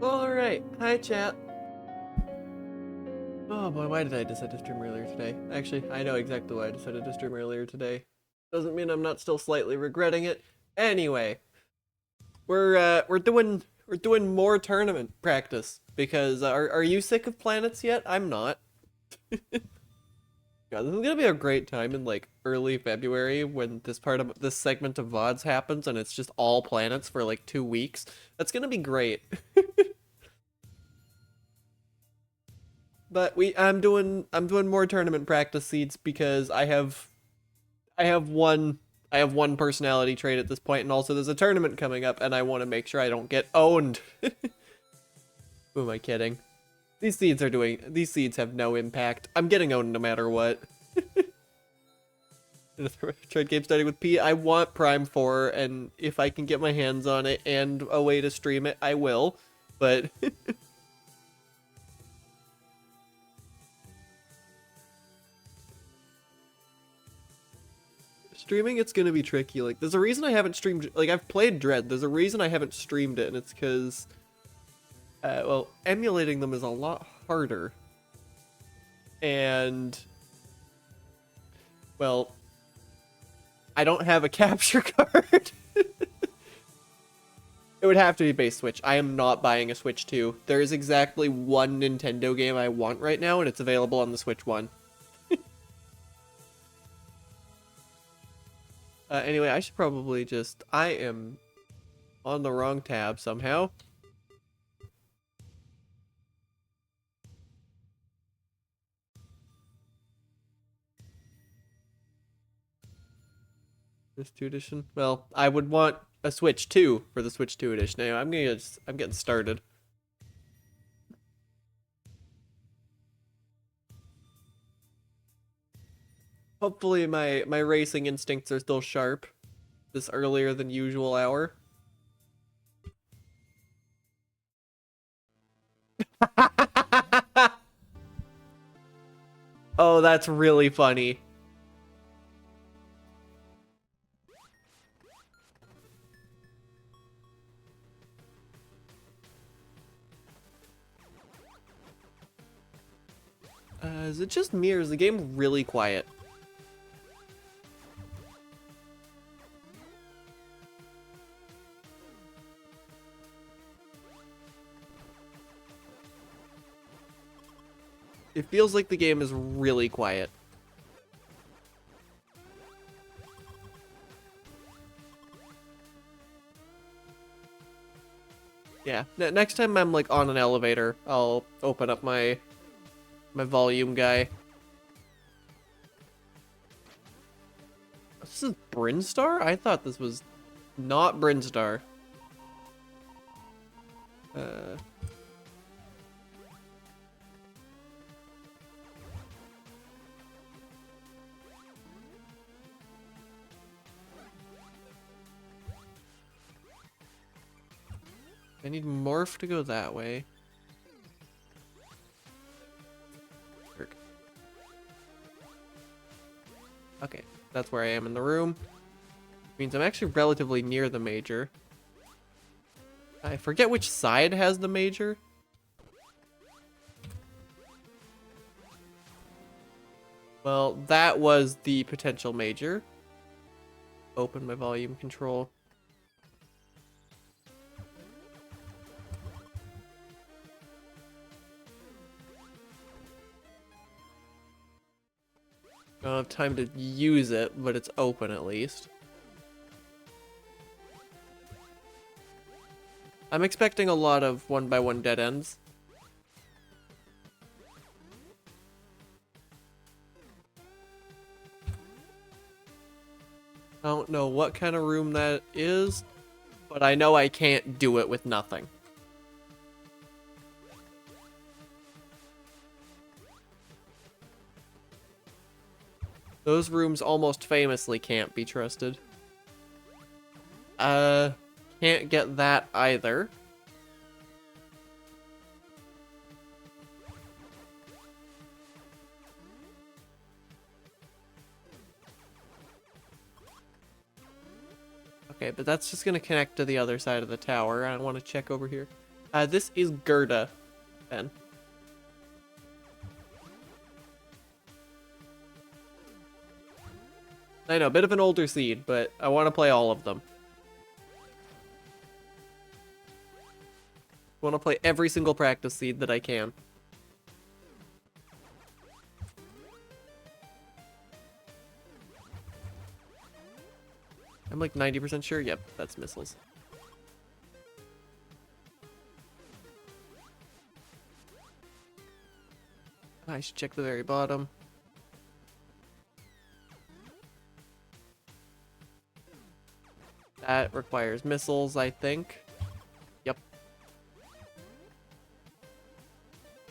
Alright, hi chat. Oh boy, why did I decide to stream earlier today? Actually, I know exactly why I decided to stream earlier today. Doesn't mean I'm not still slightly regretting it. Anyway, we're doing more tournament practice because are you sick of planets yet? I'm not. God, this is gonna be a great time in like early February when this part of this segment of VODs happens and it's just all planets for like 2 weeks. That's gonna be great. But I'm doing more tournament practice seeds because I have one I have one personality trait at this point, and also there's a tournament coming up, and I want to make sure I don't get owned. Who am I kidding? These seeds have no impact. I'm getting owned no matter what. Metroid game starting with P. I want Prime 4, and if I can get my hands on it and a way to stream it, I will. But streaming, it's gonna be tricky. Like, there's a reason I haven't streamed. Like, I've played Dread. There's a reason I haven't streamed it, and it's because, well, emulating them is a lot harder. And, well, I don't have a capture card. It would have to be base Switch. I am not buying a Switch 2. There is exactly one Nintendo game I want right now, and it's available on the Switch 1. Anyway, I should probably just... I am on the wrong tab somehow. This 2 edition? Well, I would want a Switch 2 for the Switch 2 edition. Anyway, I'm getting started. Hopefully my racing instincts are still sharp this earlier than usual hour. Oh, that's really funny. Is it just me or is the game really quiet? It feels like the game is really quiet. Yeah, next time I'm like on an elevator, I'll open up my volume guy. This is Brinstar? I thought this was not Brinstar. I need Morph to go that way. Okay, that's where I am in the room. Means I'm actually relatively near the major. I forget which side has the major. Well, that was the potential major. Open my volume control. I don't have time to use it, but it's open at least. I'm expecting a lot of 1x1 dead ends. I don't know what kind of room that is, but I know I can't do it with nothing. Those rooms almost famously can't be trusted. Can't get that either. Okay, but that's just gonna connect to the other side of the tower. I want to check over here. This is Gerda, Ben. I know, a bit of an older seed, but I want to play all of them. I want to play every single practice seed that I can. I'm like 90% sure. Yep, that's missiles. I should check the very bottom. That requires missiles, I think. Yep.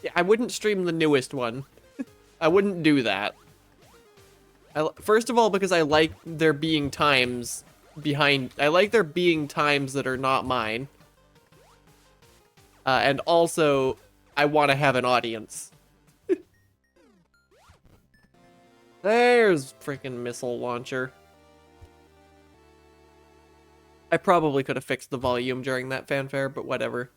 Yeah, I wouldn't stream the newest one. I wouldn't do that. First of all, because I like there being times behind... I like there being times that are not mine. And also, I want to have an audience. There's freaking missile launcher. I probably could have fixed the volume during that fanfare, but whatever.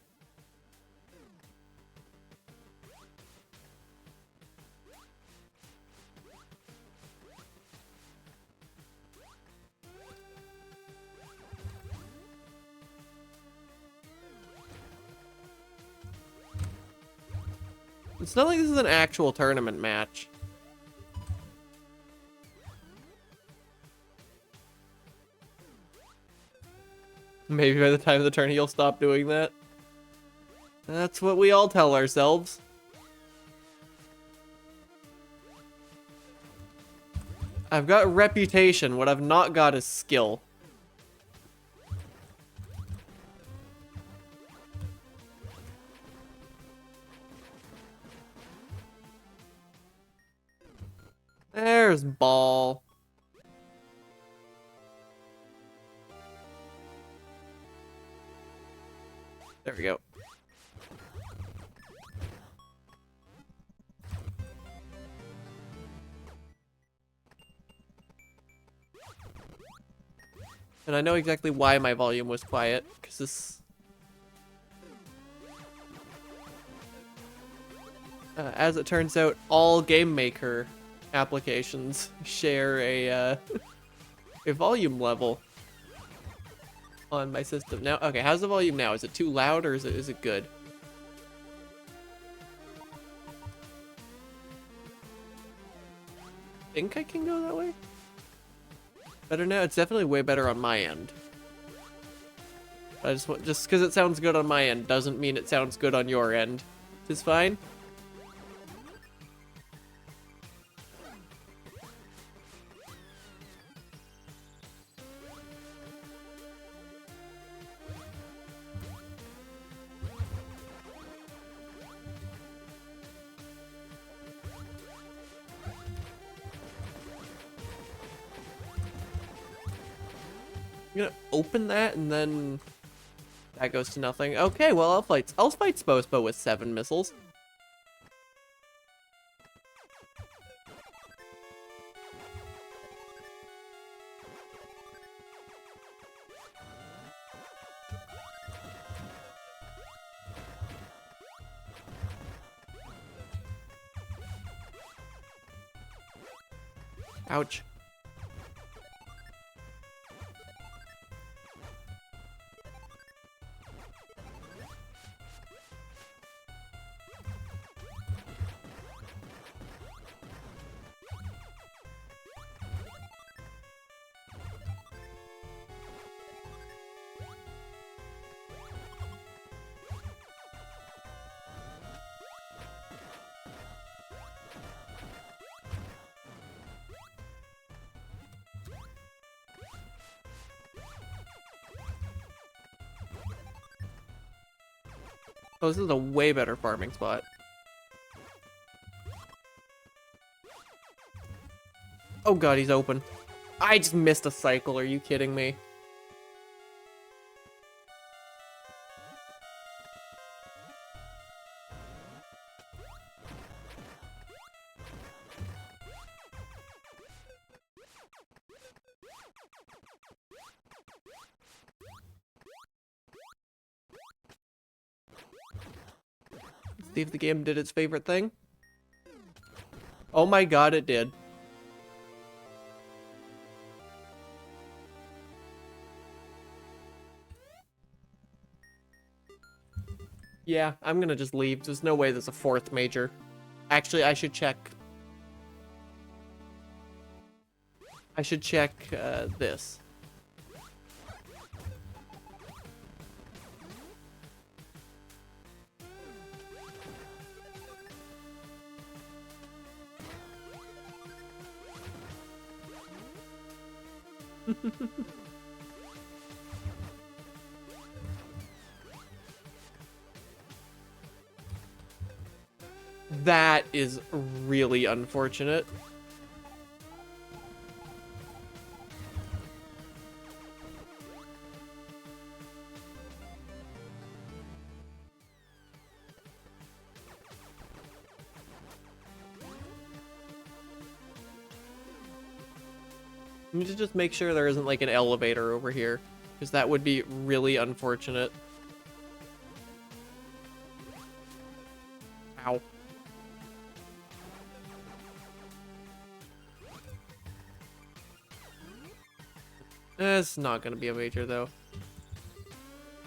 It's not like this is an actual tournament match. Maybe by the time of the tourney you'll stop doing that. That's what we all tell ourselves. I've got reputation. What I've not got is skill. There's ball. There we go. And I know exactly why my volume was quiet, because this... as it turns out, all Game Maker applications share a volume level on my system. Now, okay, how's the volume now? Is it too loud or is it good? I think I can go that way? Better now? It's definitely way better on my end. I just because it sounds good on my end doesn't mean it sounds good on your end. It's fine. I'm gonna open that and then that goes to nothing. Okay, well I'll fight Spospo with 7 missiles. Ouch. Oh, this is a way better farming spot. Oh god, he's open. I just missed a cycle, are you kidding me? See if the game did its favorite thing. Oh my god, it did. Yeah, I'm gonna just leave. There's no way there's a fourth major. Actually, I should check. I should check this. That is really unfortunate. I need to just make sure there isn't like an elevator over here, because that would be really unfortunate. Ow. It's not gonna be a major though.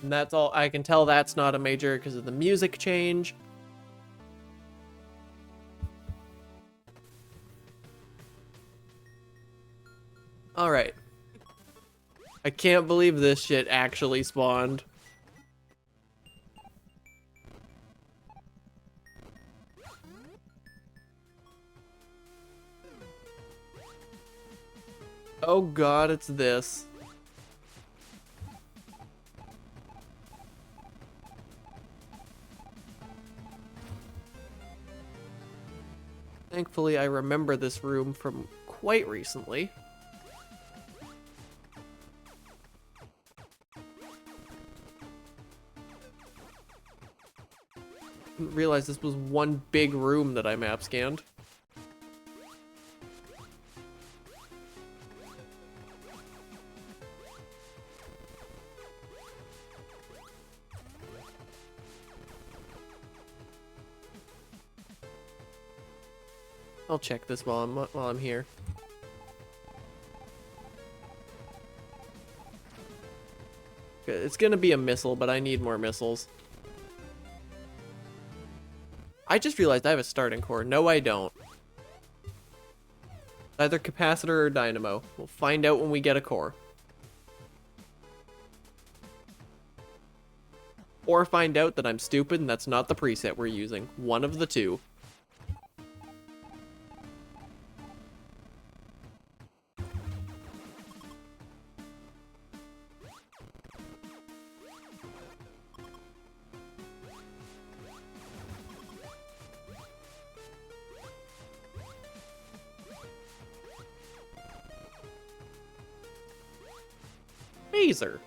And that's all I can tell. That's not a major because of the music change. All right. I can't believe this shit actually spawned. Oh god, it's this. Thankfully, I remember this room from quite recently. Didn't realize this was one big room that I map scanned. I'll check this while I'm here. It's gonna be a missile, but I need more missiles. I just realized I have a starting core. No, I don't. Either capacitor or dynamo. We'll find out when we get a core. Or find out that I'm stupid and that's not the preset we're using. One of the two. Phaser.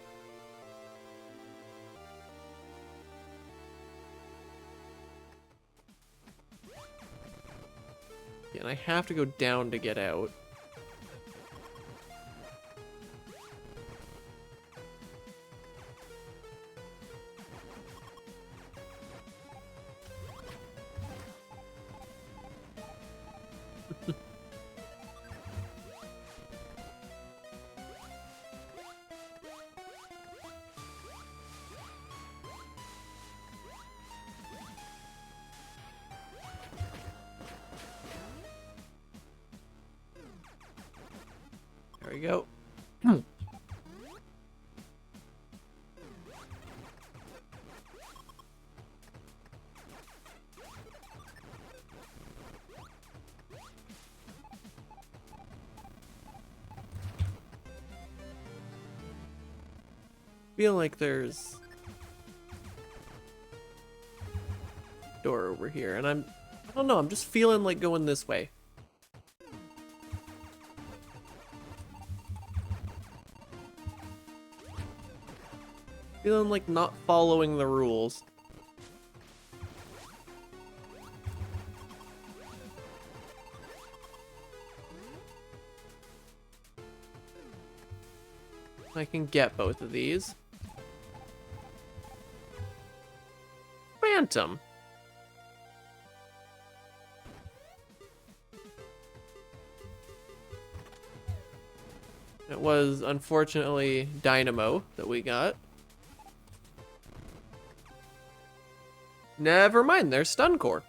And I have to go down to get out. There we go. Feel like there's door over here, and I don't know, I'm just feeling like going this way. Feeling like not following the rules. I can get both of these. Phantom. was unfortunately Dynamo that we got. Never mind, there's Stun Core.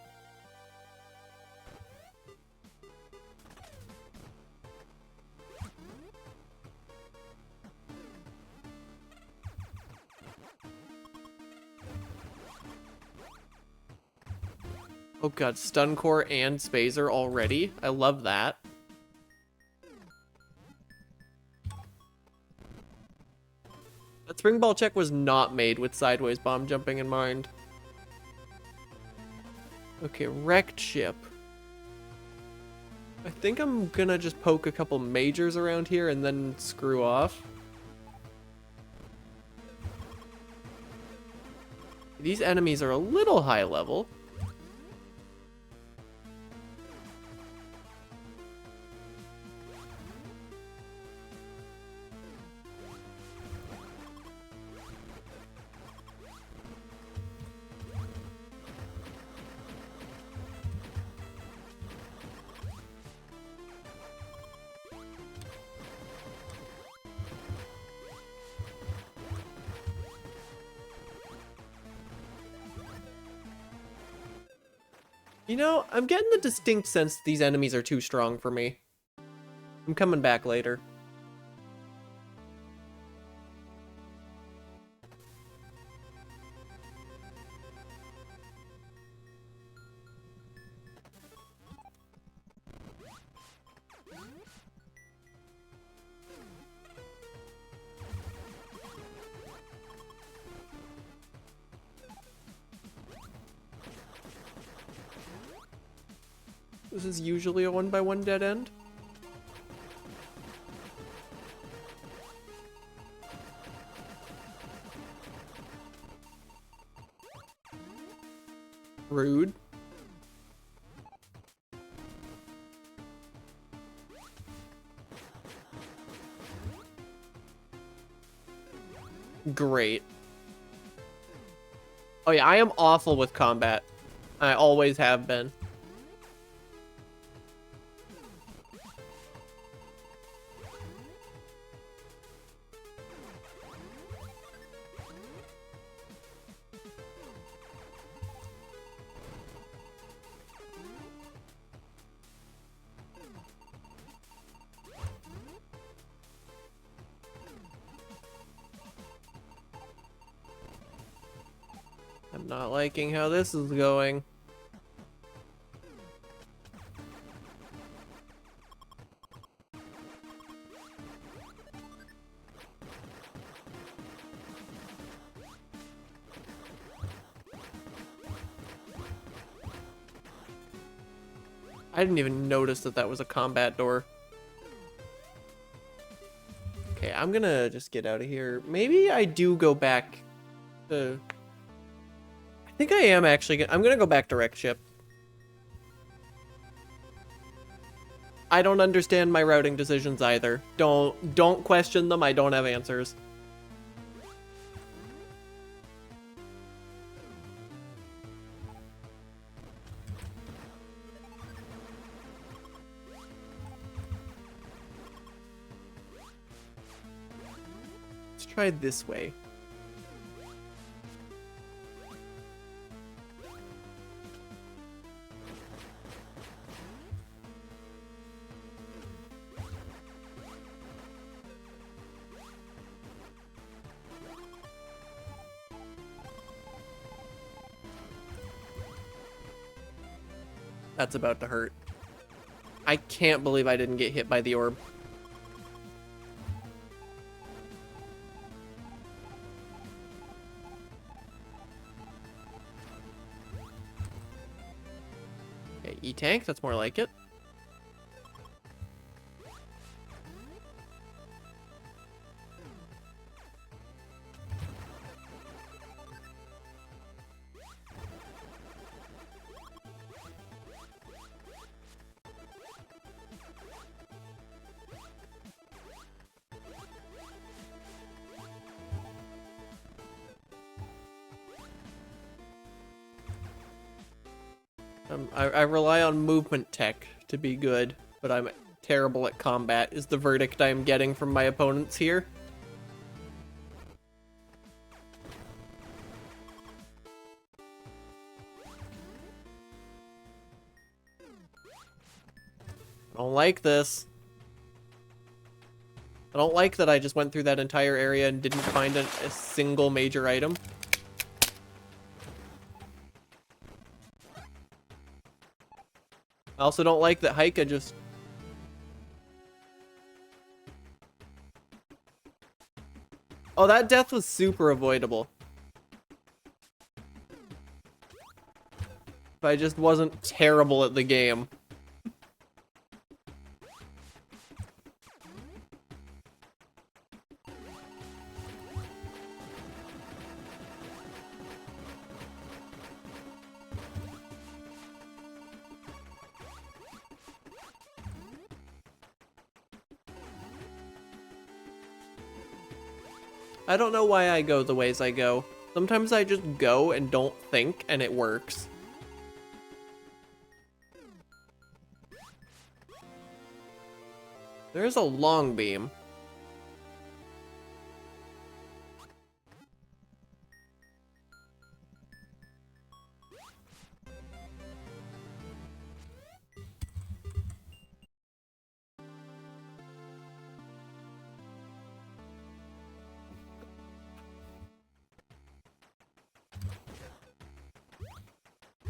Oh god, Stun Core and Spazer already? I love that. That Spring Ball check was not made with Sideways Bomb jumping in mind. Okay, Wrecked Ship. I think I'm gonna just poke a couple majors around here and then screw off. These enemies are a little high level. You know, I'm getting the distinct sense these enemies are too strong for me. I'm coming back later. This is usually a 1x1 dead end. Rude. Great. Oh yeah, I am awful with combat. I always have been. I'm not liking how this is going. I didn't even notice that that was a combat door. Okay, I'm gonna just get out of here. Maybe I do go back to... I think I am actually I'm gonna go back to Wreck Ship. I don't understand my routing decisions either. Don't question them, I don't have answers. Let's try this way. That's about to hurt. I can't believe I didn't get hit by the orb. Okay, E-Tank, that's more like it. I rely on movement tech to be good, but I'm terrible at combat is the verdict I'm getting from my opponents here. I don't like this. I don't like that I just went through that entire area and didn't find a single major item. I also don't like that Haika just... Oh, that death was super avoidable. If I just wasn't terrible at the game. I don't know why I go the ways I go. Sometimes I just go and don't think, and it works. There's a long beam.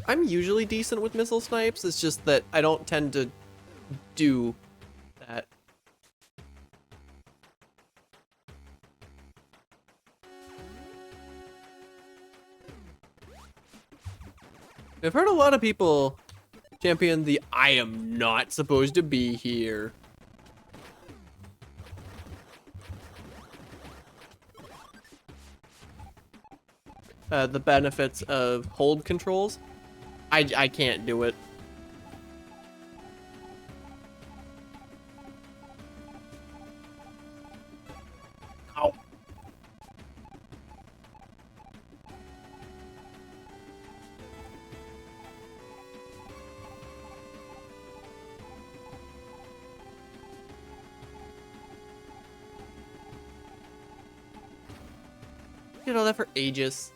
I'm usually decent with missile snipes, it's just that I don't tend to do that. I've heard a lot of people champion the I am not supposed to be here. The benefits of hold controls. I can't do it. Ow. Did all that for ages.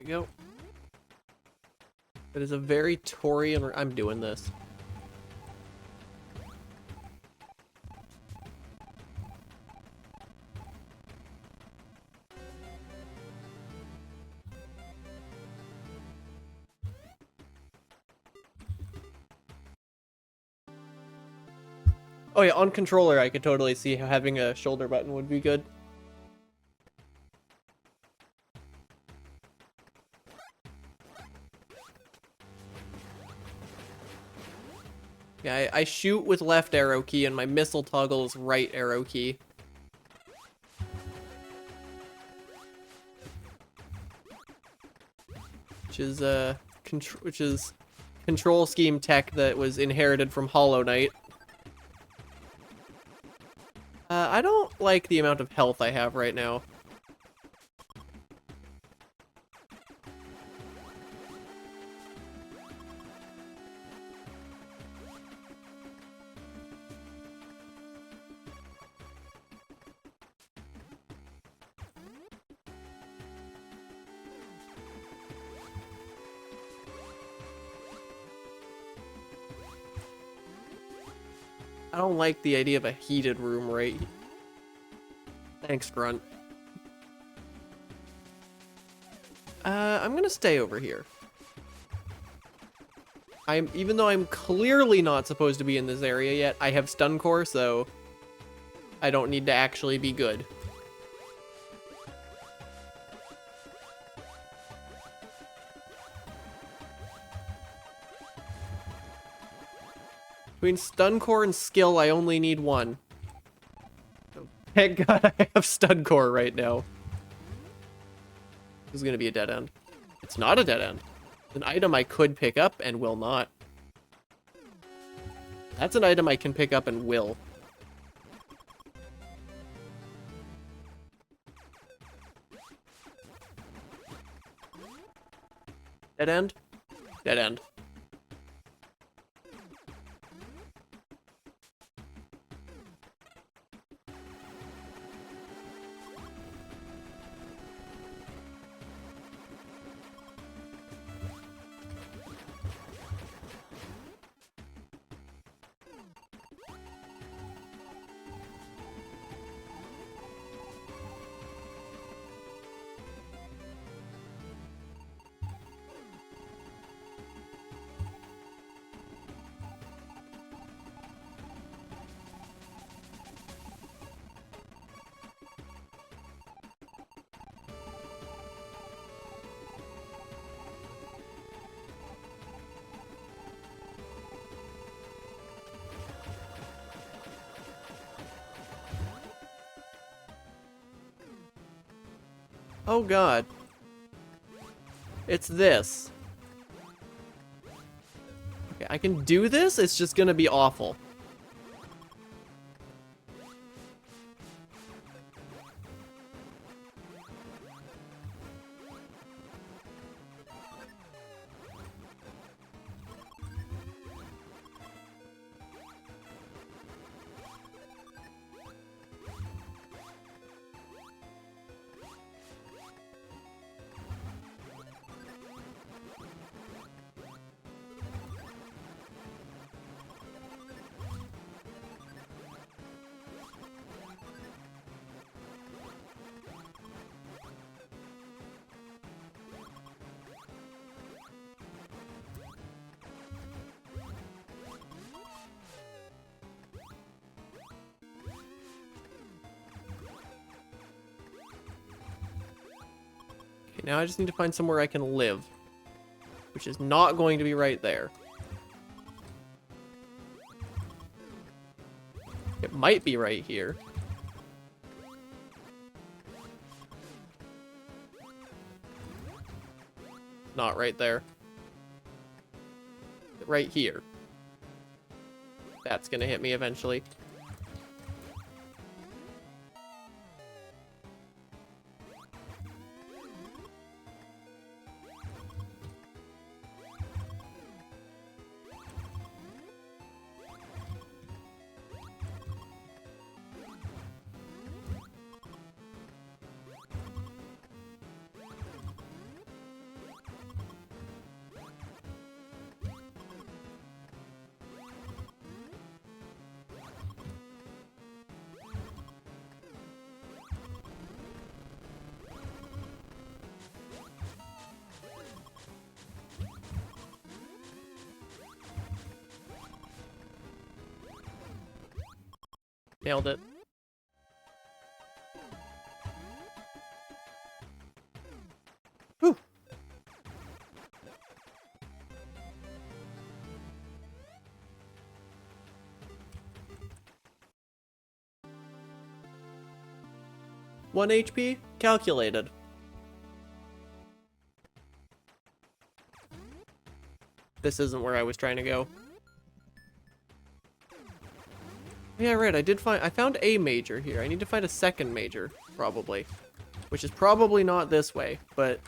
There we go. It is a very Torian. I'm doing this. Oh yeah, on controller I could totally see how having a shoulder button would be good. Yeah, I shoot with left arrow key and my missile toggle is right arrow key. Which is control scheme tech that was inherited from Hollow Knight. I don't like the amount of health I have right now. I don't like the idea of a heated room right. Thanks, Grunt. I'm gonna stay over here. Even though I'm clearly not supposed to be in this area yet, I have stun core, so I don't need to actually be good. Between stun core and skill, I only need one. Thank God I have stun core right now. This is gonna be a dead end. It's not a dead end. An item I could pick up and will not. That's an item I can pick up and will. Dead end? Dead end. Oh god. It's this. Okay, I can do this, it's just gonna be awful. Okay, now I just need to find somewhere I can live, which is not going to be right there. It might be right here. Not right there. Right here. That's gonna hit me eventually. Nailed it. Whew. One HP? Calculated. This isn't where I was trying to go. Yeah, right, I found a major here. I need to find a second major, probably. Which is probably not this way, but...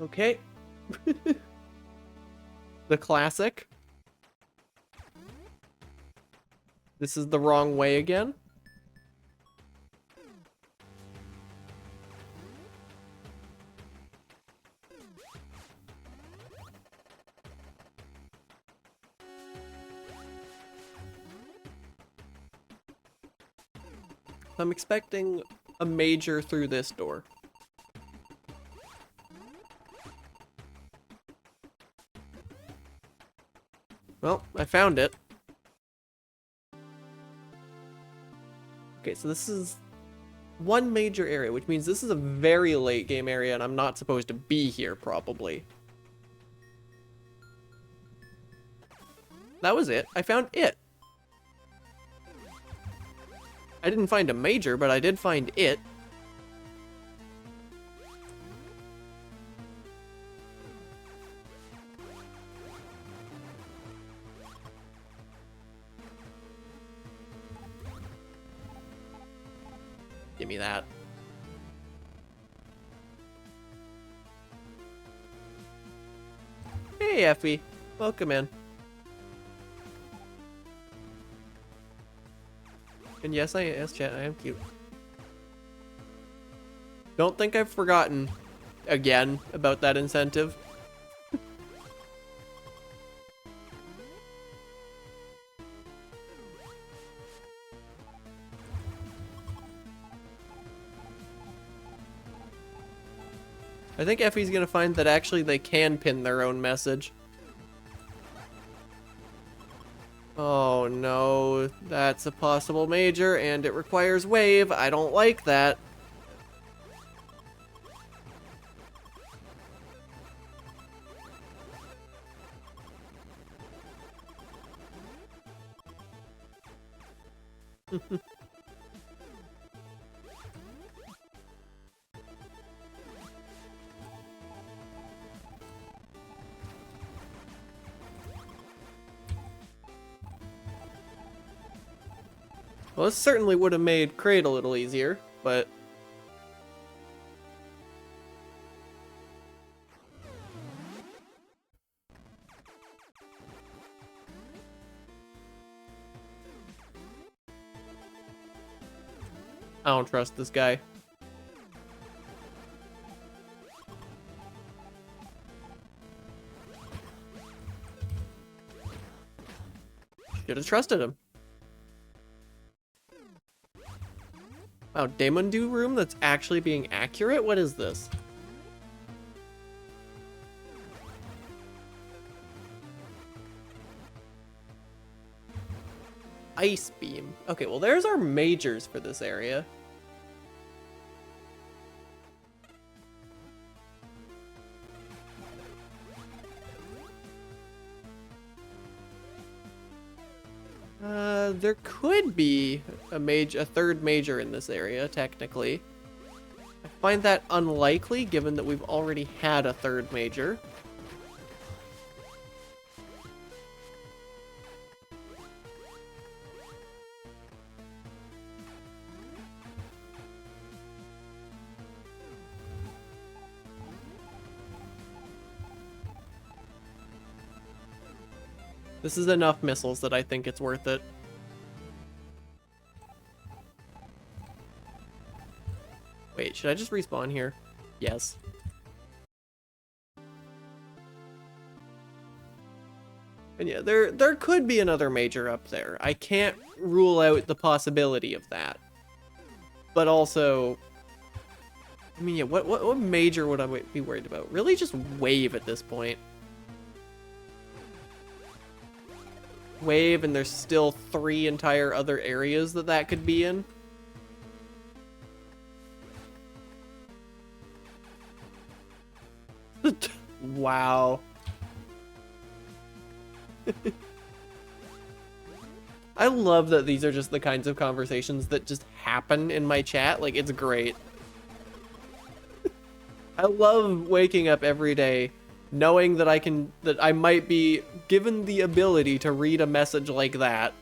Okay. The classic. This is the wrong way again. I'm expecting a major through this door. Well, I found it. Okay, so this is one major area, which means this is a very late game area and I'm not supposed to be here, probably. That was it. I found it. I didn't find a major, but I did find it. Give me that. Hey, Effie. Welcome in. And yes, chat, I am cute. Don't think I've forgotten, again, about that incentive. I think Effie's gonna find that actually they can pin their own message. Oh no, that's a possible major and it requires wave. I don't like that. Well, this certainly would have made Crate a little easier, but... I don't trust this guy. Should have trusted him. Wow, Daemondu room that's actually being accurate? What is this? Ice beam. Okay, well there's our majors for this area. There could be a third major in this area, technically. I find that unlikely, given that we've already had a third major. This is enough missiles that I think it's worth it. Wait, should I just respawn here? Yes. And yeah, there could be another major up there. I can't rule out the possibility of that. But also, I mean, yeah, what major would I be worried about? Really just wave at this point. Wave, and there's still 3 entire other areas that could be in. Wow. I love that these are just the kinds of conversations that just happen in my chat. Like, it's great. I love waking up every day knowing that I might be given the ability to read a message like that.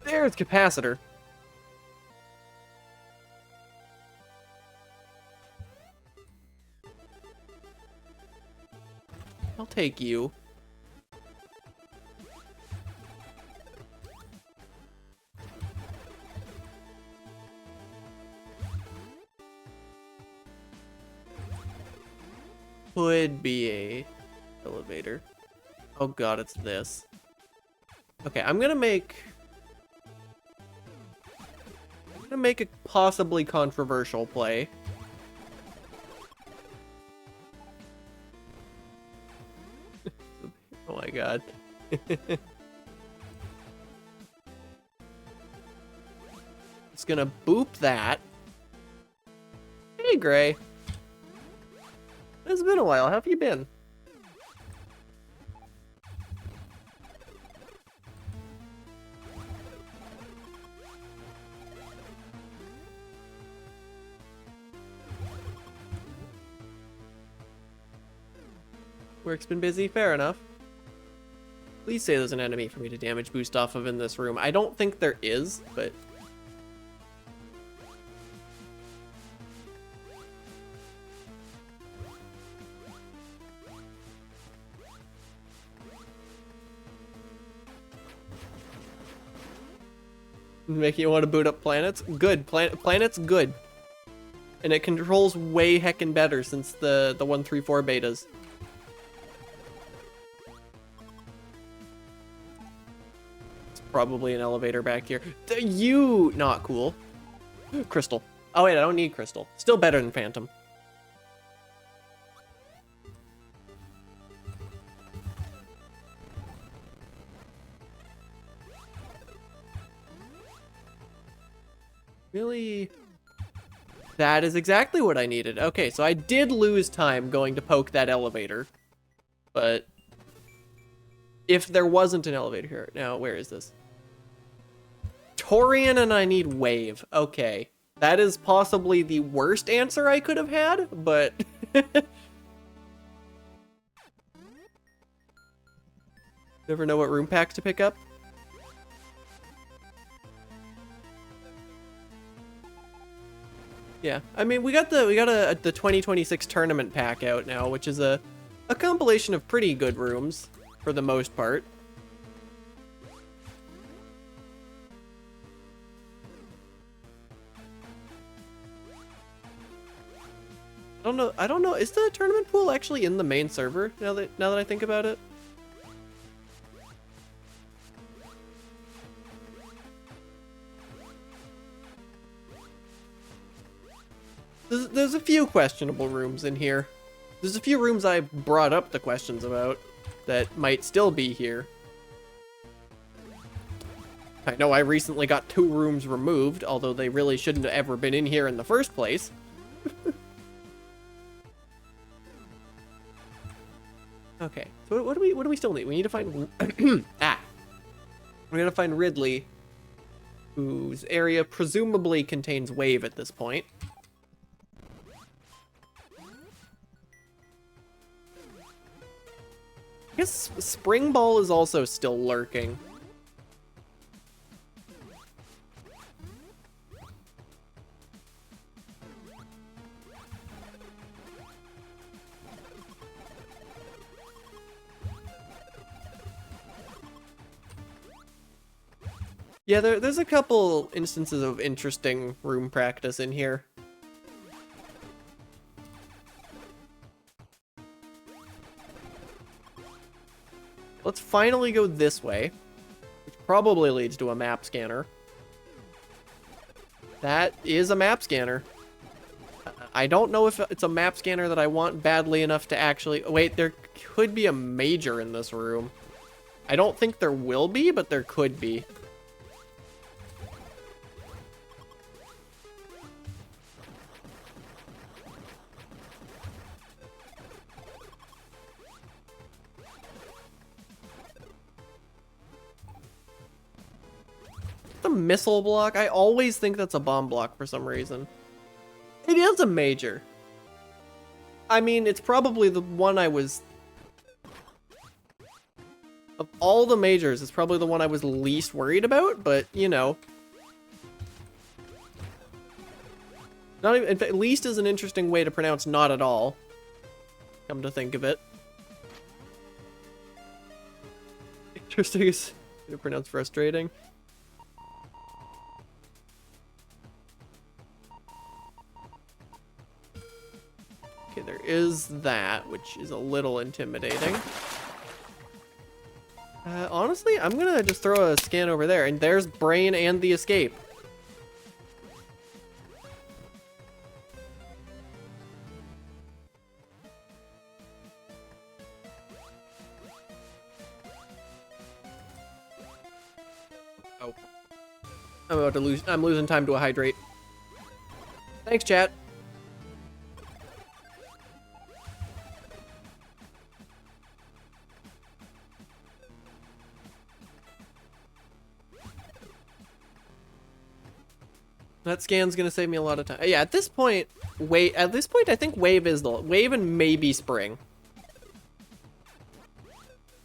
There's capacitor. I'll take you. could be a elevator. Oh god, it's this. Okay, I'm gonna make a possibly controversial play. Oh my god. It's gonna boop that. Hey, Gray. It's been a while. How have you been? Work's been busy. Fair enough. Please say there's an enemy for me to damage boost off of in this room. I don't think there is, but... Making you want to boot up planets? Good. Planets, good. And it controls way heckin' better since the 1.3.4 betas. It's probably an elevator back here. You! Not cool. Crystal. Oh wait, I don't need Crystal. Still better than Phantom. Really? That is exactly what I needed. Okay, so I did lose time going to poke that elevator. But if there wasn't an elevator here. Now, where is this? Torian and I need Wave. Okay. That is possibly the worst answer I could have had, but... Never know what room packs to pick up? Yeah, I mean, we got the 2026 tournament pack out now, which is a compilation of pretty good rooms for the most part. I don't know. Is the tournament pool actually in the main server now that I think about it? There's a few questionable rooms in here. There's a few rooms I brought up the questions about that might still be here. I know I recently got 2 rooms removed, although they really shouldn't have ever been in here in the first place. Okay, so what do we still need? We need to find we gotta find Ridley, whose area presumably contains Wave at this point. I guess Spring Ball is also still lurking. Yeah, there's a couple instances of interesting room practice in here. Let's finally go this way, which probably leads to a map scanner. That is a map scanner. I don't know if it's a map scanner that I want badly enough to actually... Wait, there could be a major in this room. I don't think there will be, but there could be. The missile block? I always think that's a bomb block for some reason. It is a major. I mean, it's probably the one I was... Of all the majors, it's probably the one I was least worried about, but, you know. Not even... In fact, least is an interesting way to pronounce not at all. Come to think of it. Interesting is to pronounce frustrating. Okay, there is is that, which is a little intimidating. Honestly, I'm gonna just throw a scan over there, and there's Brain and the escape. Oh. I'm about to lose. I'm losing time to a hydrate. Thanks, chat. That scan's gonna save me a lot of time. Yeah, at this point, I think Wave is the Wave and maybe Spring.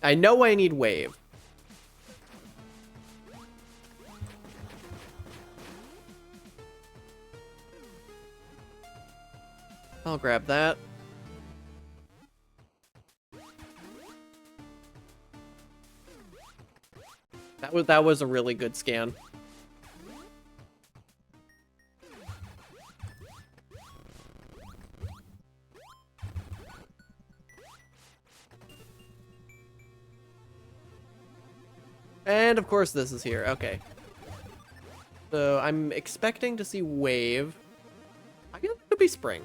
I know I need Wave. I'll grab that. That was a really good scan. And of course this is here. Okay. So I'm expecting to see Wave. I guess it could be Spring.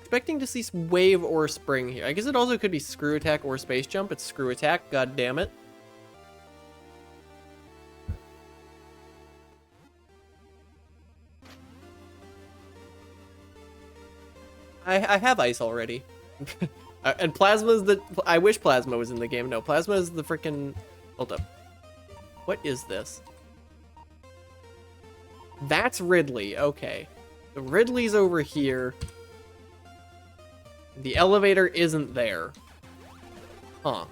Expecting to see Wave or Spring here. I guess it also could be Screw Attack or Space Jump. It's Screw Attack, god damn it. I have Ice already. And Plasma's the... I wish Plasma was in the game. No, Plasma is the freaking... Hold up. What is this? That's Ridley. Okay. The Ridley's over here. The elevator isn't there. Huh.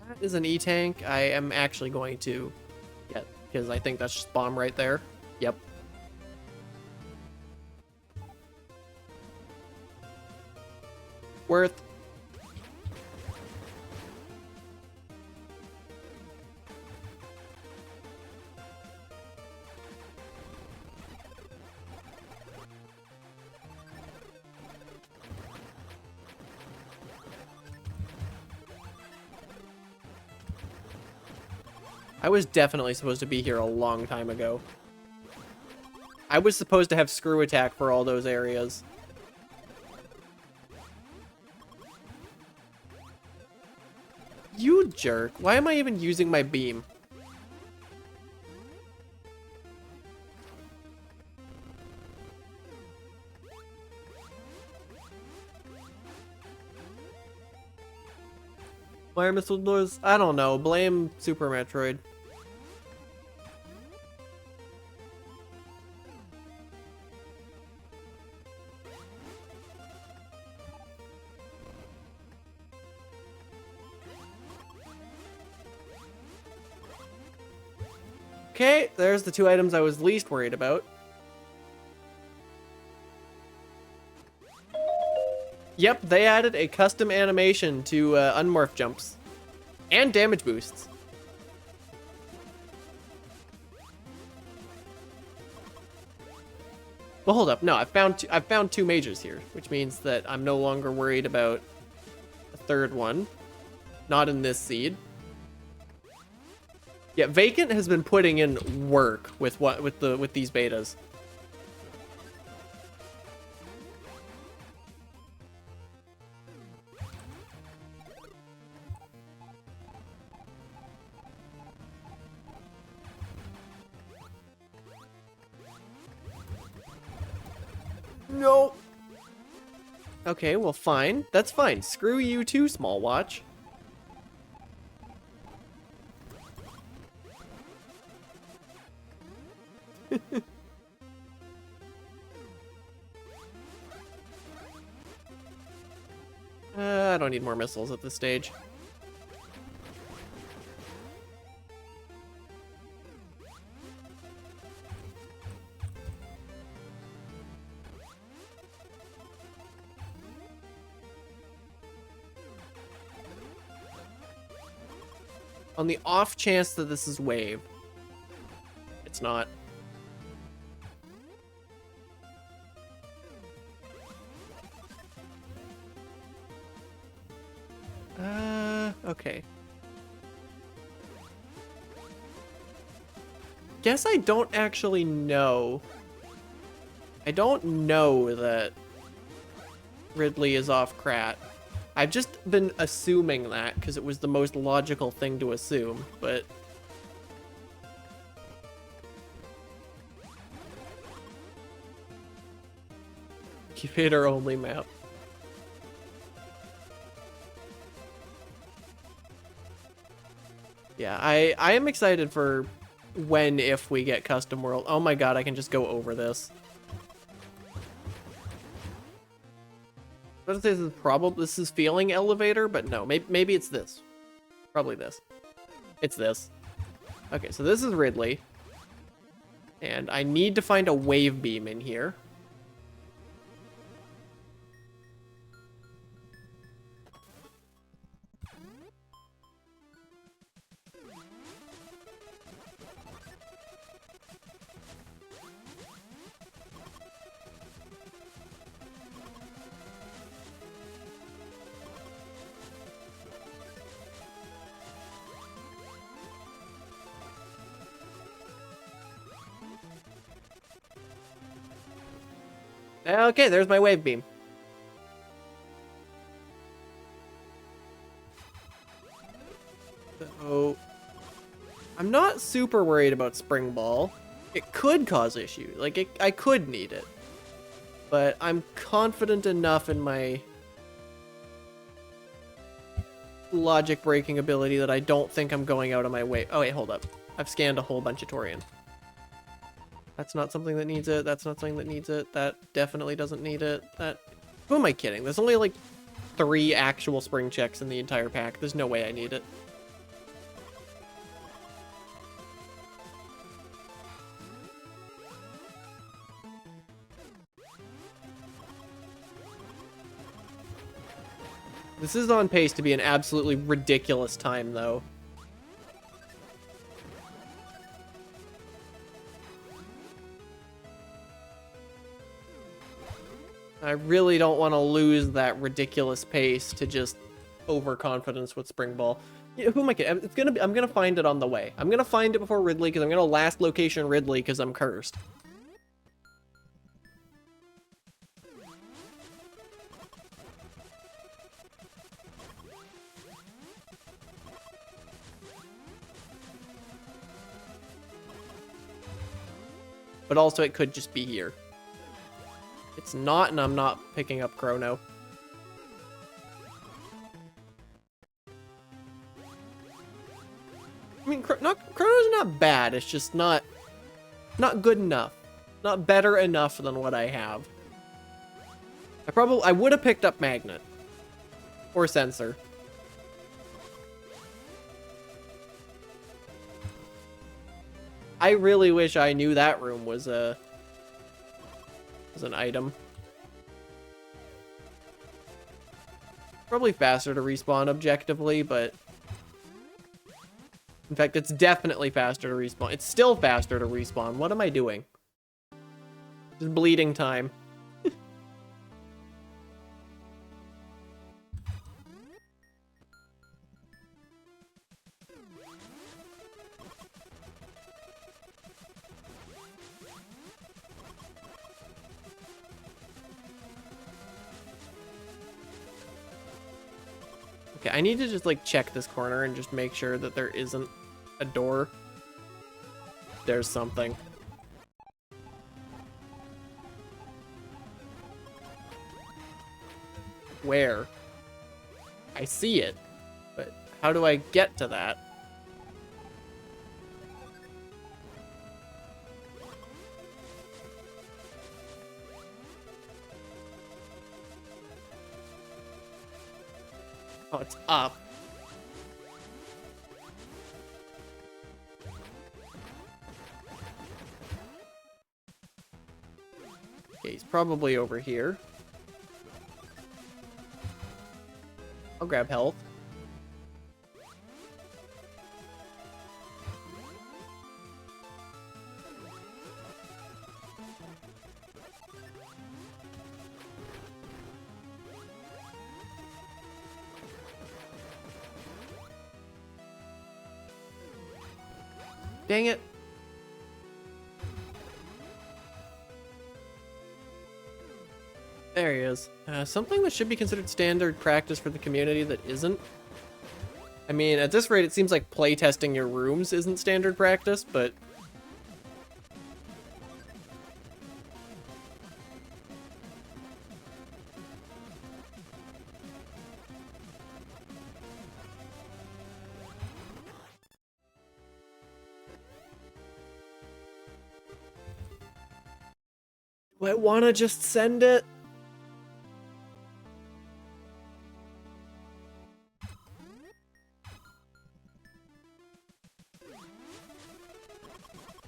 That is an E-tank I am actually going to get, because I think that's just bomb right there. Yep. Worth. I was definitely supposed to be here a long time ago. I was supposed to have Screw Attack for all those areas. You jerk. Why am I even using my beam? Fire missile doors? I don't know. Blame Super Metroid. Okay, there's the two items I was least worried about. Yep, they added a custom animation to unmorph jumps. And damage boosts. Well, hold up. No, I've found two majors here, which means that I'm no longer worried about a third one. Not in this seed. Yeah, Vacant has been putting in work with these betas. No. Okay, well, fine. That's fine. Screw you too, Small Watch. I don't need more missiles at this stage. On the off chance that this is wave. It's not. Okay. Guess I don't actually know. I don't know that Ridley is off Krat. I've just been assuming that because it was the most logical thing to assume, but... Incubator only map. Yeah, I am excited for when, if we get custom world. Oh my god, I can just go over this. I was gonna say this is feeling elevator, but no, maybe it's this. Probably this. It's this. Okay, so this is Ridley. And I need to find a wave beam in here. Okay, there's my wave beam. So, I'm not super worried about Spring Ball. It could cause issues. Like, I could need it. But I'm confident enough in my logic breaking ability that I don't think I'm going out of my way. Oh, wait, hold up. I've scanned a whole bunch of Torian. That's not something that needs it. That's not something that needs it. That definitely doesn't need it. That... Who am I kidding? There's only like 3 actual spring checks in the entire pack. There's no way I need it. This is on pace to be an absolutely ridiculous time, though. I really don't want to lose that ridiculous pace to just overconfidence with Spring Ball. Yeah, who am I kidding? I'm gonna find it on the way. I'm gonna find it before Ridley because I'm gonna last location Ridley because I'm cursed. But also it could just be here. It's not, and I'm not picking up Chrono. I mean, Chrono's not bad. It's just not good enough. Not better enough than what I have. I would have picked up Magnet. Or Sensor. I really wish I knew that room was an item. Probably faster to respawn objectively, but... In fact, it's definitely faster to respawn. It's still faster to respawn. What am I doing? Just bleeding time. Okay, I need to just, like, check this corner and just make sure that there isn't a door. There's something. Where? I see it, but how do I get to that? Oh, it's up. Okay, he's probably over here. I'll grab health. Dang it. There he is. Something that should be considered standard practice for the community that isn't. I mean, at this rate, it seems like playtesting your rooms isn't standard practice, but... do I want to just send it?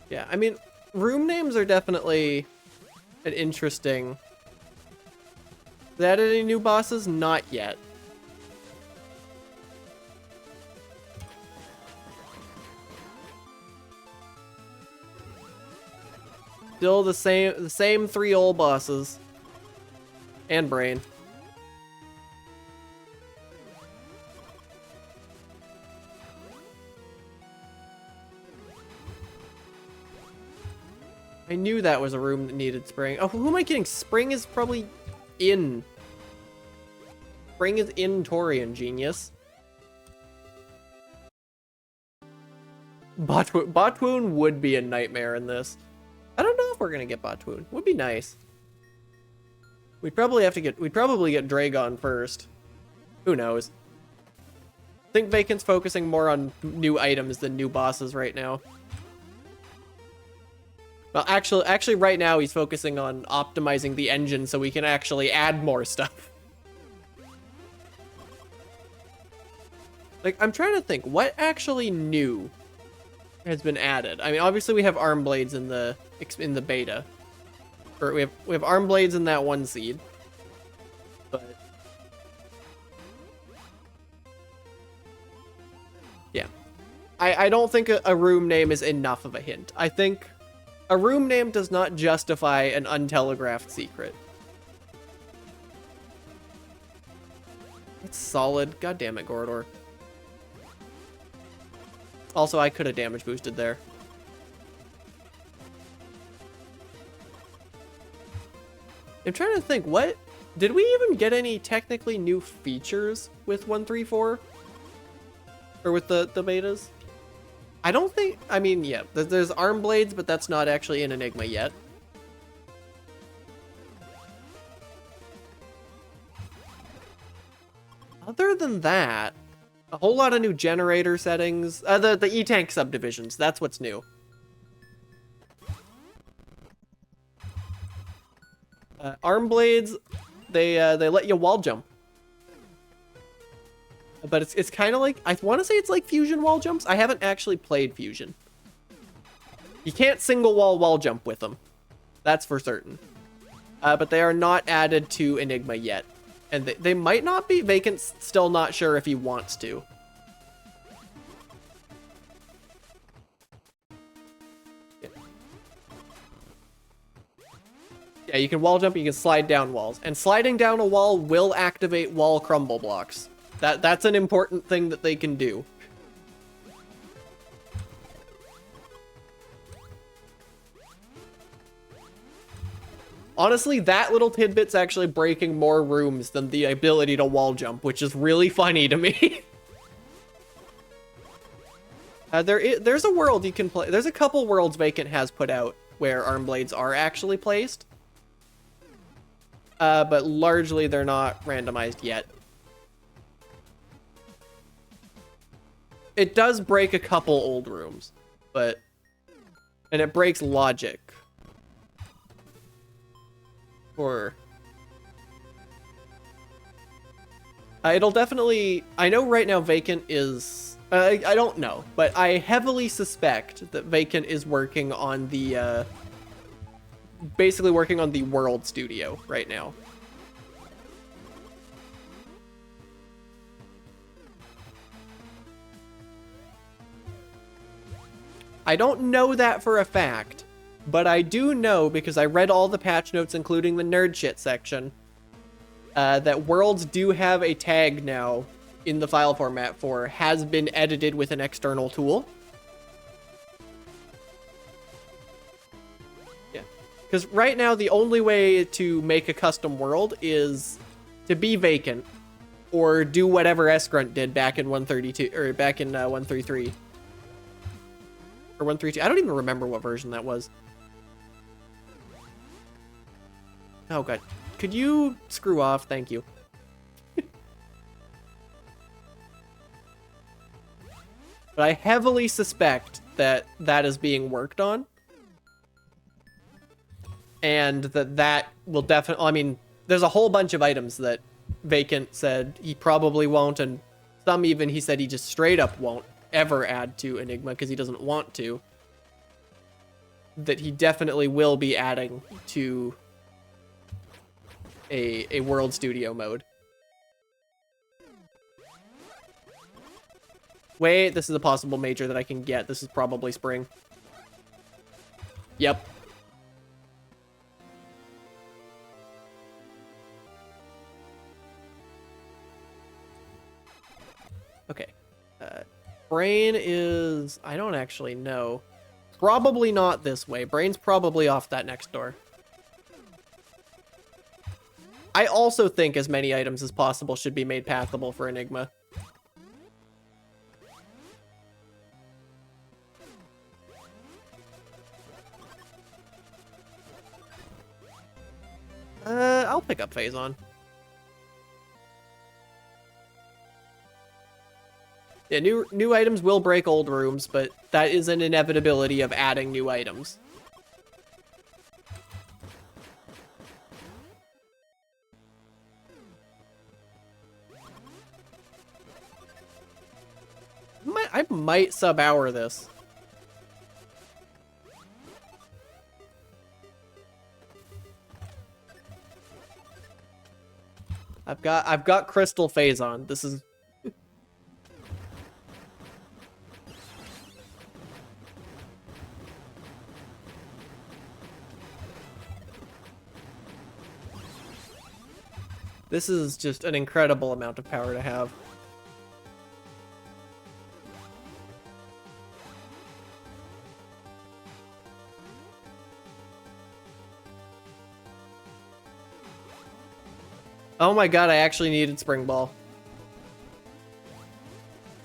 Yeah, I mean, room names are definitely an interesting... Is that any new bosses? Not yet. Still the same 3 old bosses. And Brain. I knew that was a room that needed Spring. Oh, who am I kidding? Spring is probably in. Spring is in Torian, genius. Botwoon would be a nightmare in this. I don't know if we're gonna get Botwoon. Would be nice. We'd probably get Dragon first. Who knows? I think Vacant's focusing more on new items than new bosses right now. Well, actually right now he's focusing on optimizing the engine so we can actually add more stuff. Like, I'm trying to think, what actually new has been added? I mean, obviously we have arm blades in the beta. Or we have arm blades in that one seed. But yeah. I don't think a room name is enough of a hint. I think a room name does not justify an untelegraphed secret. It's solid. God damn it, Gorodor. Also, I could have damage boosted there. I'm trying to think, what... Did we even get any technically new features with 1.3.4? Or with the betas? I don't think... I mean, yeah, there's arm blades, but that's not actually in Enigma yet. Other than that, a whole lot of new generator settings. The E-Tank subdivisions, that's what's new. Arm blades, they let you wall jump. But it's kind of like, I want to say it's like Fusion wall jumps. I haven't actually played Fusion. You can't single wall jump with them. That's for certain. But they are not added to Enigma yet. And they might not be. Vacant's still not sure if he wants to. Yeah, you can wall jump, you can slide down walls. And sliding down a wall will activate wall crumble blocks. That's an important thing that they can do. Honestly, that little tidbit's actually breaking more rooms than the ability to wall jump, which is really funny to me. There's a world you can play. There's a couple worlds Vacant has put out where arm blades are actually placed. But largely they're not randomized yet. It does break a couple old rooms, and it breaks logic. It'll definitely... I know right now Vacant is... I don't know, but I heavily suspect that Vacant is working on the... basically working on the World Studio right now. I don't know that for a fact, but I do know, because I read all the patch notes, including the nerd shit section, that worlds do have a tag now in the file format for has been edited with an external tool. Yeah. Because right now, the only way to make a custom world is to be vacant or do whatever S-Grunt did back in 132, or back in 133. Or 132. I don't even remember what version that was. Oh, God. Could you screw off? Thank you. But I heavily suspect that that is being worked on. And that will definitely... I mean, there's a whole bunch of items that Vacant said he probably won't, and some even he said he just straight up won't ever add to Enigma because he doesn't want to. That he definitely will be adding to a World Studio mode. Wait, this is a possible major that I can get. This is probably spring. Yep. Okay. Brain is... I don't actually know. Probably not this way. Brain's probably off that next door. I also think as many items as possible should be made pathable for Enigma. I'll pick up Phazon. Yeah, new items will break old rooms, but that is an inevitability of adding new items. I might sub-hour this. I've got Crystal Phazon. This is... This is just an incredible amount of power to have. Oh my god, I actually needed Spring Ball.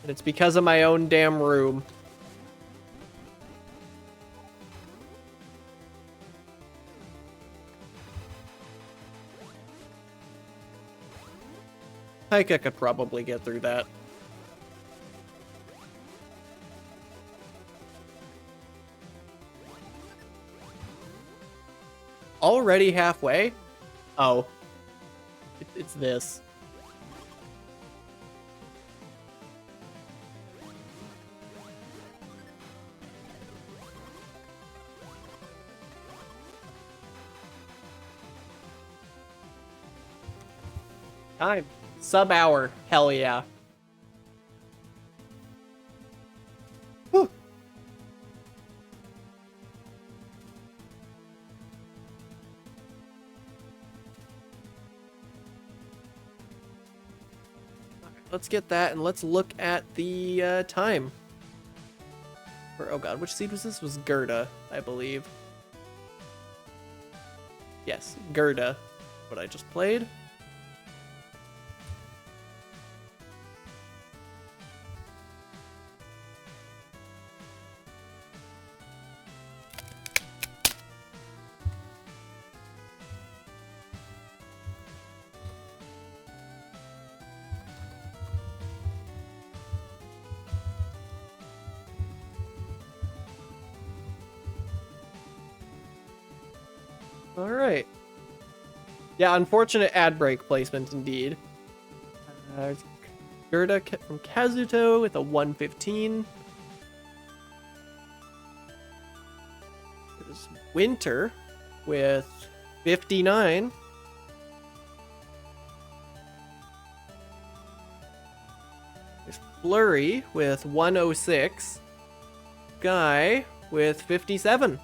And it's because of my own damn room. Heike could probably get through that. Already halfway? Oh. It's this. Time. Sub-hour. Hell yeah. Whew. Let's get that, and let's look at the time. Oh god, which seed was this? Was Gerda, I believe. Yes, Gerda. What I just played. Alright. Yeah, unfortunate ad break placement indeed. Gerda from Kazuto with a 115. There's Winter with 59. There's Flurry with 106. Guy with 57.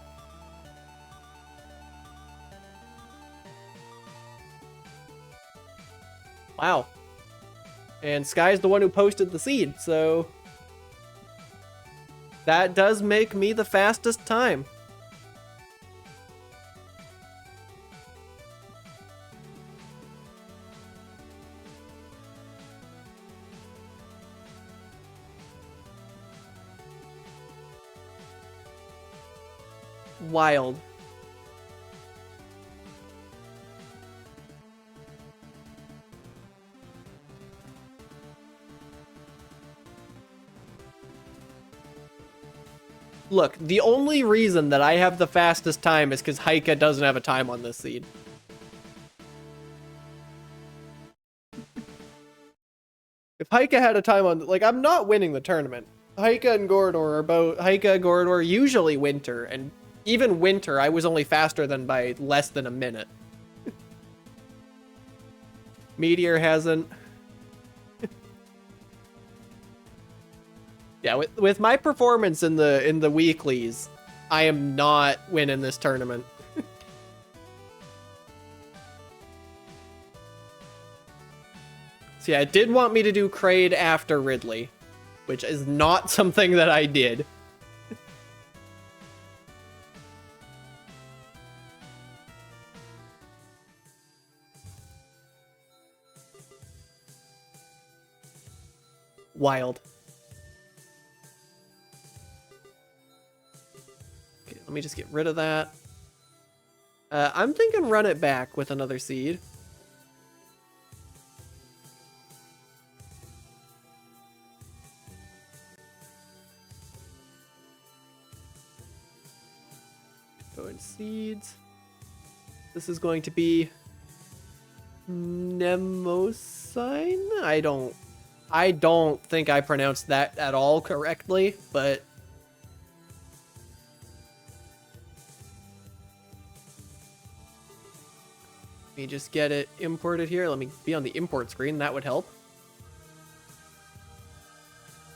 Wow. And Sky's the one who posted the seed, so that does make me the fastest time. Wild. Look, the only reason that I have the fastest time is because Haika doesn't have a time on this seed. If Haika had a time on, like, I'm not winning the tournament. Haika and Gorodor usually winter, and even winter, I was only faster than by less than a minute. Meteor hasn't. Yeah, with my performance in the weeklies, I am not winning this tournament. So yeah, it did want me to do Kraid after Ridley, which is not something that I did. Wild. Okay, let me just get rid of that. I'm thinking run it back with another seed. Go in seeds. This is going to be Mnemosine? I don't think I pronounced that at all correctly, but let me just get it imported here. Let me be on the import screen. That would help.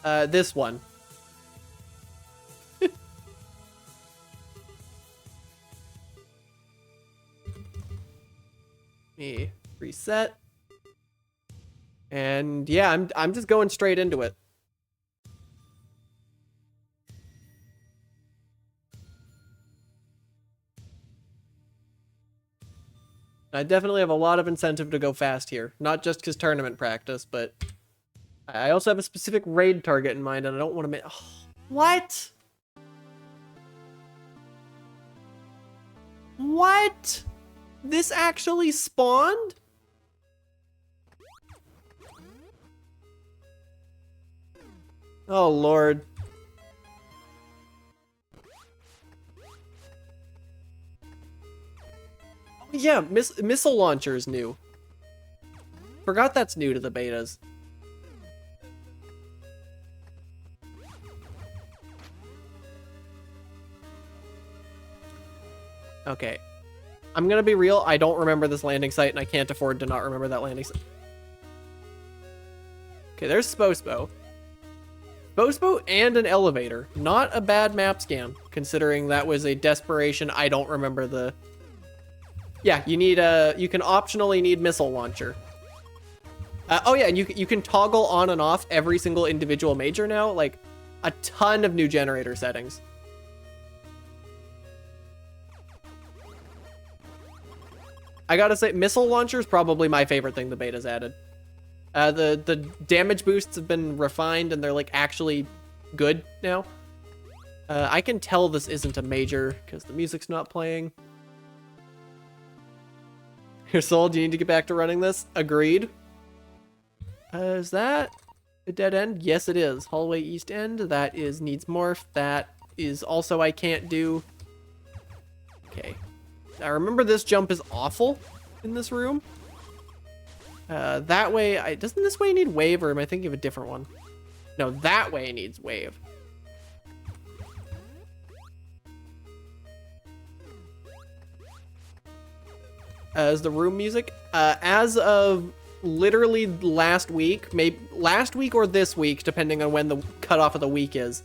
This one. Me reset. And yeah, I'm just going straight into it. I definitely have a lot of incentive to go fast here. Not just because tournament practice, but I also have a specific raid target in mind, and I don't want to make... Oh, what? What? This actually spawned? Oh, Lord. Oh, yeah, missile launcher is new. Forgot that's new to the betas. Okay. I'm gonna be real, I don't remember this landing site, and I can't afford to not remember that landing site. Okay, there's Spospo. Spospo and an elevator. Not a bad map scan, considering that was a desperation. I don't remember the... Yeah, you need you can optionally need missile launcher. Oh yeah, and you can toggle on and off every single individual major now. Like, a ton of new generator settings. I gotta say, missile launcher is probably my favorite thing the beta's added. The damage boosts have been refined and they're like actually good now. I can tell this isn't a major because the music's not playing. Your soul, do you need to get back to running this? Agreed. Is that a dead end? Yes, it is. Hallway East End. That is needs morph. That is also I can't do. Okay. I remember this jump is awful in this room. That way, doesn't this way need wave, or am I thinking of a different one? No, that way needs wave. Is the room music? As of literally last week, maybe last week or this week, depending on when the cutoff of the week is,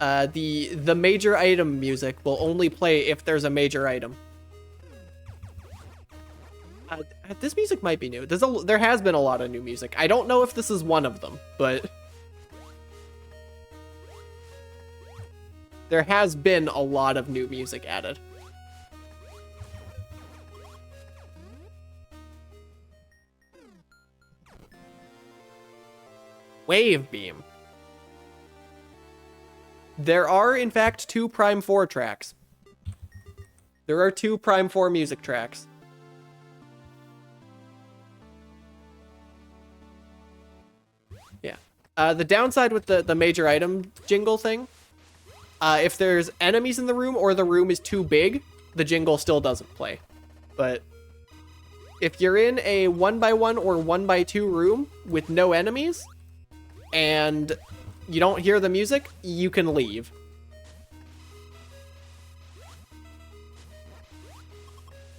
the major item music will only play if there's a major item. This music might be new. There has been a lot of new music. I don't know if this is one of them, but there has been a lot of new music added. Wave Beam. There are, in fact, 2 Prime 4 tracks. There are 2 Prime 4 music tracks. Yeah. The downside with the major item jingle thing, if there's enemies in the room or the room is too big, the jingle still doesn't play. But if you're in a 1x1 or 1x2 room with no enemies and you don't hear the music, you can leave.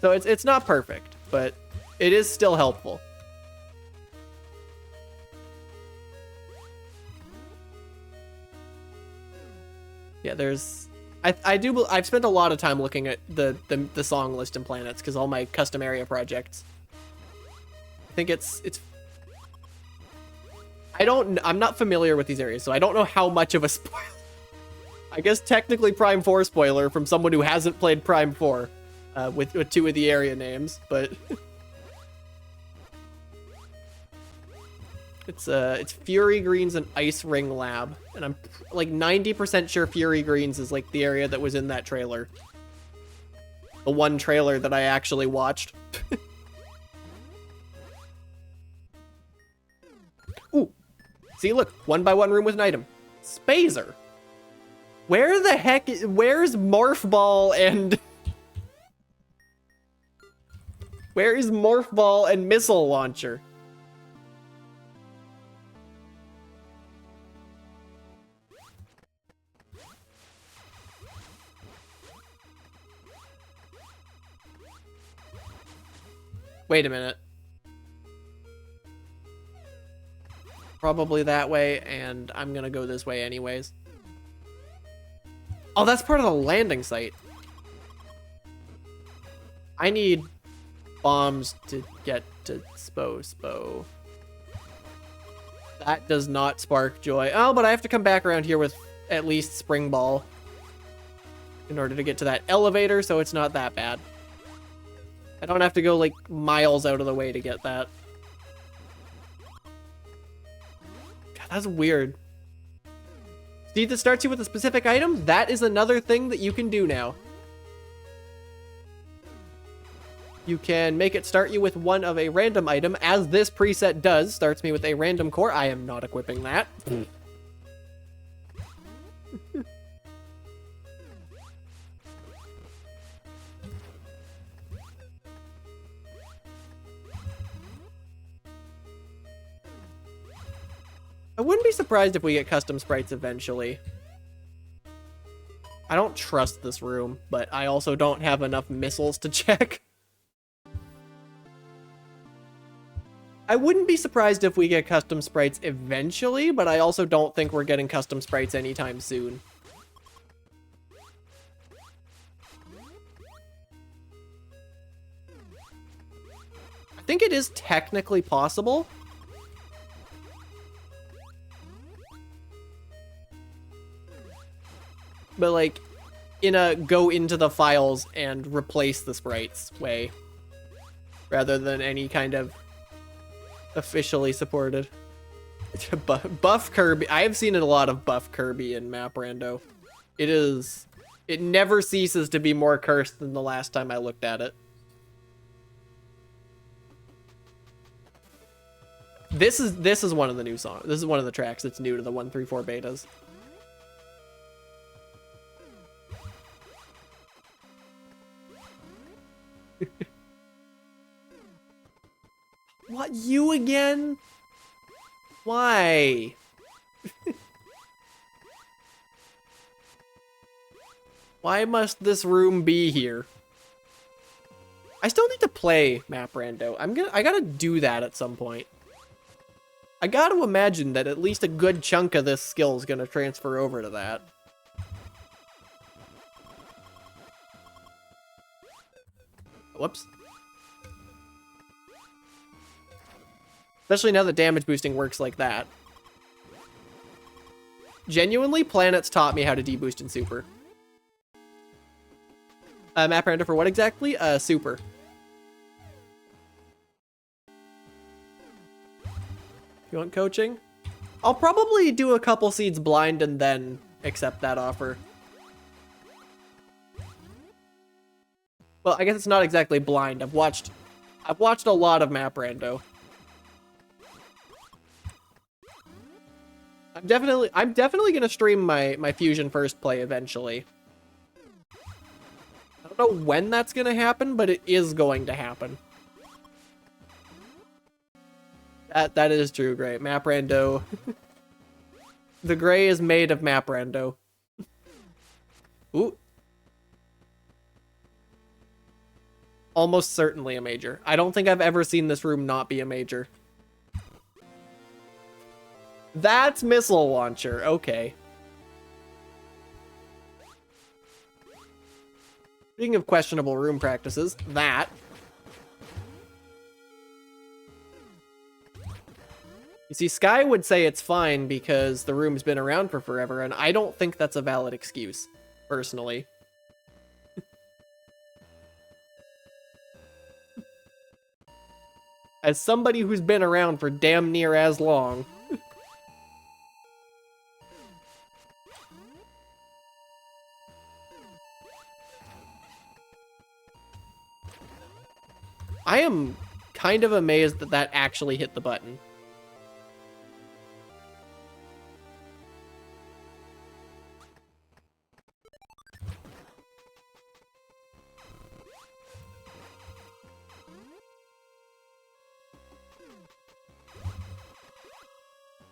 So it's not perfect, but it is still helpful. Yeah, there's I've spent a lot of time looking at the song list in planets because all my custom area projects. I think it's I'm not familiar with these areas, so I don't know how much of a spoiler. I guess technically Prime 4 spoiler from someone who hasn't played Prime 4 with 2 of the area names, but it's Fury Greens and Ice Ring Lab, and I'm like 90% sure Fury Greens is like the area that was in that trailer. The one trailer that I actually watched. Ooh. See, look, 1x1 room with an item. Spazer. Where the heck where's Morph Ball and where is Morph Ball and Missile Launcher? Wait a minute. Probably that way, and I'm gonna go this way anyways. Oh, that's part of the landing site. I need bombs to get to Spo. That does not spark joy. Oh, but I have to come back around here with at least Spring Ball in order to get to that elevator, so it's not that bad. I don't have to go, like, miles out of the way to get that. God, that's weird. See, that starts you with a specific item? That is another thing that you can do now. You can make it start you with one of a random item, as this preset does. Starts me with a random core. I am not equipping that. I wouldn't be surprised if we get custom sprites eventually. I don't trust this room, but I also don't have enough missiles to check. I wouldn't be surprised if we get custom sprites eventually, but I also don't think we're getting custom sprites anytime soon. I think it is technically possible. But, like, in a go into the files and replace the sprites way, rather than any kind of officially supported. Buff Kirby. I have seen a lot of Buff Kirby in Map Rando. It never ceases to be more cursed than the last time I looked at it. This is one of the new songs. This is one of the tracks that's new to the 1.3.4 betas. What, you again? Why? Why must this room be here? I still need to play Map Rando. I gotta do that at some point. I gotta imagine that at least a good chunk of this skill is gonna transfer over to that. Whoops. Especially now that damage boosting works like that. Genuinely, planets taught me how to deboost in Super. Map Rando for what exactly? Super. You want coaching? I'll probably do a couple seeds blind and then accept that offer. Well, I guess it's not exactly blind. I've watched a lot of map rando. I'm definitely gonna stream my Fusion First play eventually. I don't know when that's gonna happen, but it is going to happen. That is true, Gray. Map rando. The Gray is made of map rando. Ooh. Almost certainly a major. I don't think I've ever seen this room not be a major. That's missile launcher. Okay. Speaking of questionable room practices, that. You see, Sky would say it's fine because the room's been around for forever, and I don't think that's a valid excuse, personally. As somebody who's been around for damn near as long. I am kind of amazed that that actually hit the button.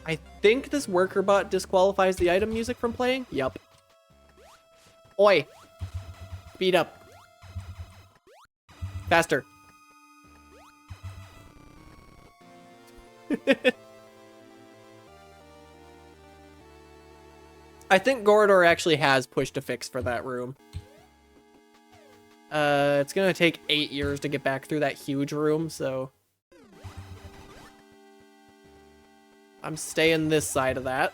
I think this worker bot disqualifies the item music from playing? Yup. Oi! Speed up. Faster. I think Gorodor actually has pushed a fix for that room. It's gonna take 8 years to get back through that huge room, so... I'm staying this side of that.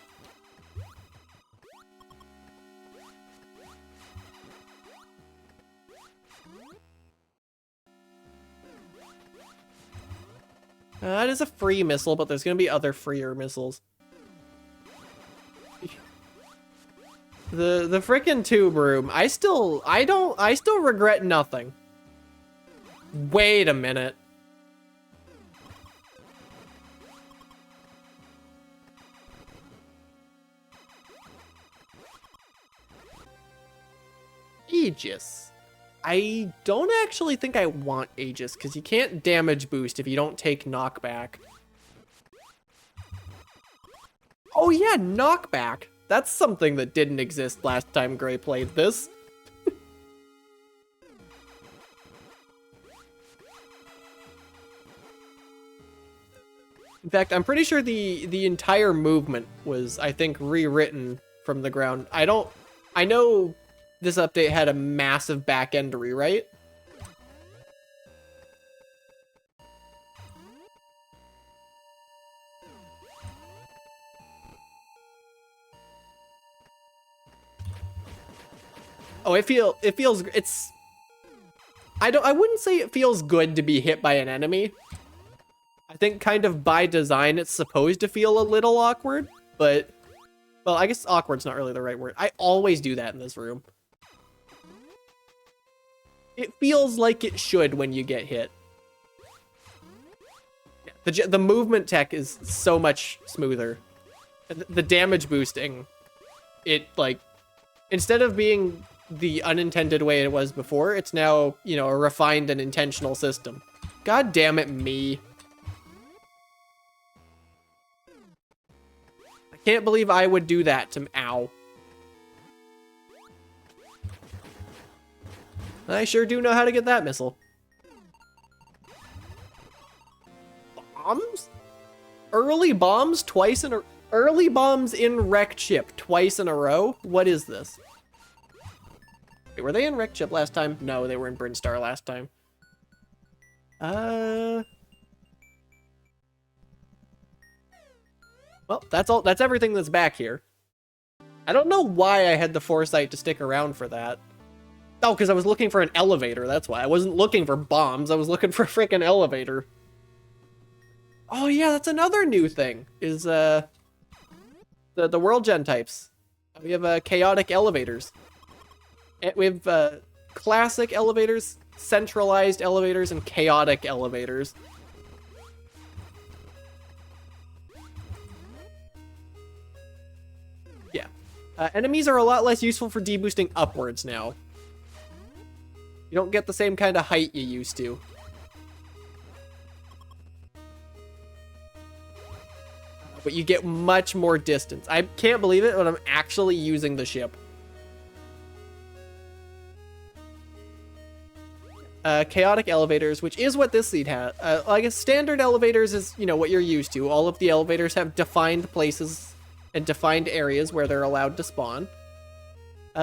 That is a free missile, but there's gonna be other freer missiles. The frickin' tube room. I still regret nothing. Wait a minute. Aegis. I don't actually think I want Aegis, because you can't damage boost if you don't take knockback. Oh yeah, knockback. That's something that didn't exist last time Gray played this. In fact, I'm pretty sure the entire movement was, I think, rewritten from the ground. I know this update had a massive back-end rewrite. Oh, I wouldn't say it feels good to be hit by an enemy. I think kind of by design it's supposed to feel a little awkward, but well, I guess awkward's not really the right word. I always do that in this room. It feels like it should when you get hit. The movement tech is so much smoother. The damage boosting, it like, instead of being the unintended way it was before, it's now, you know, a refined and intentional system. God damn it, me. I can't believe I would do that to, ow. I sure do know how to get that missile. Bombs? Early bombs twice in a... Early bombs in wrecked ship twice in a row? What is this? Wait, were they in wrecked ship last time? No, they were in Brinstar last time. Well, that's everything that's back here. I don't know why I had the foresight to stick around for that. Oh, because I was looking for an elevator, that's why. I wasn't looking for bombs, I was looking for a freaking elevator. Oh yeah, that's another new thing, is the world gen types. We have chaotic elevators. And we have classic elevators, centralized elevators and chaotic elevators. Yeah. Enemies are a lot less useful for deboosting upwards now. You don't get the same kind of height you used to. But you get much more distance. I can't believe it, but I'm actually using the ship. Chaotic elevators, which is what this seed has. Like a standard elevators is, you know, what you're used to. All of the elevators have defined places and defined areas where they're allowed to spawn.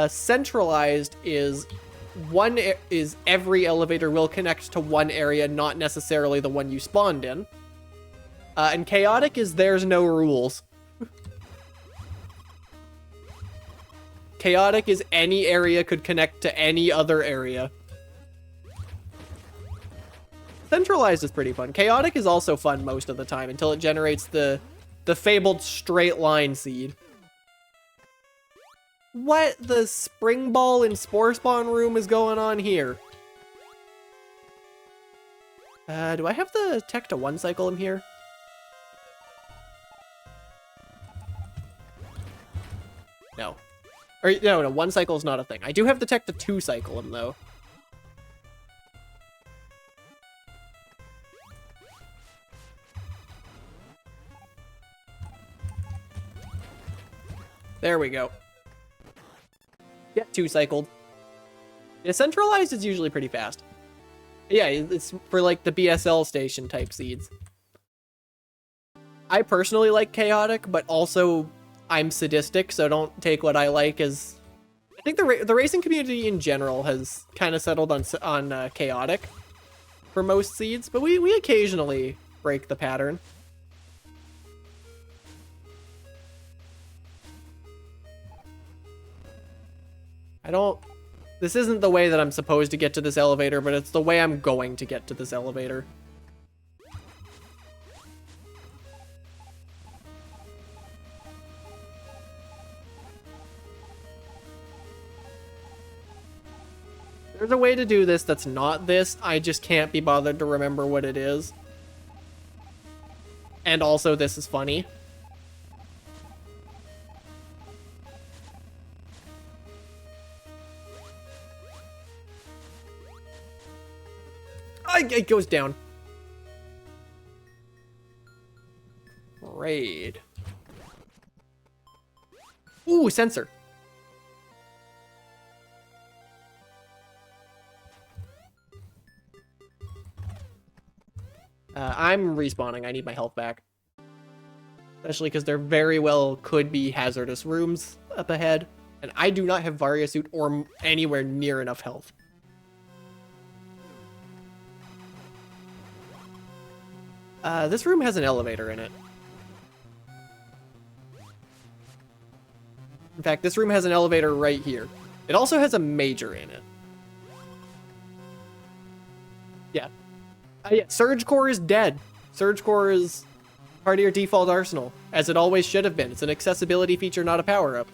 Centralized is every elevator will connect to one area, not necessarily the one you spawned in. And chaotic is there's no rules. Chaotic is any area could connect to any other area. Centralized is pretty fun. Chaotic is also fun most of the time until it generates the fabled straight line seed. What the spring ball and spore spawn room is going on here? Do I have the tech to one cycle him here? No. Or no, one cycle is not a thing. I do have the tech to two cycle him though. There we go. Get two cycled. Yeah, centralized is usually pretty fast. Yeah, it's for like the BSL station type seeds. I personally like chaotic, but also I'm sadistic, so don't take what I like as... I think the racing community in general has kind of settled on chaotic for most seeds, but we occasionally break the pattern. This isn't the way that I'm supposed to get to this elevator, but it's the way I'm going to get to this elevator. There's a way to do this that's not this. I just can't be bothered to remember what it is. And also, this is funny. It goes down. Raid. Ooh, sensor. I'm respawning. I need my health back. Especially because there very well could be hazardous rooms up ahead. And I do not have Varia suit or anywhere near enough health. This room has an elevator in it. In fact, this room has an elevator right here. It also has a major in it. Yeah. Yeah, Surge Core is dead. Surge Core is part of your default arsenal, as it always should have been. It's an accessibility feature, not a power-up.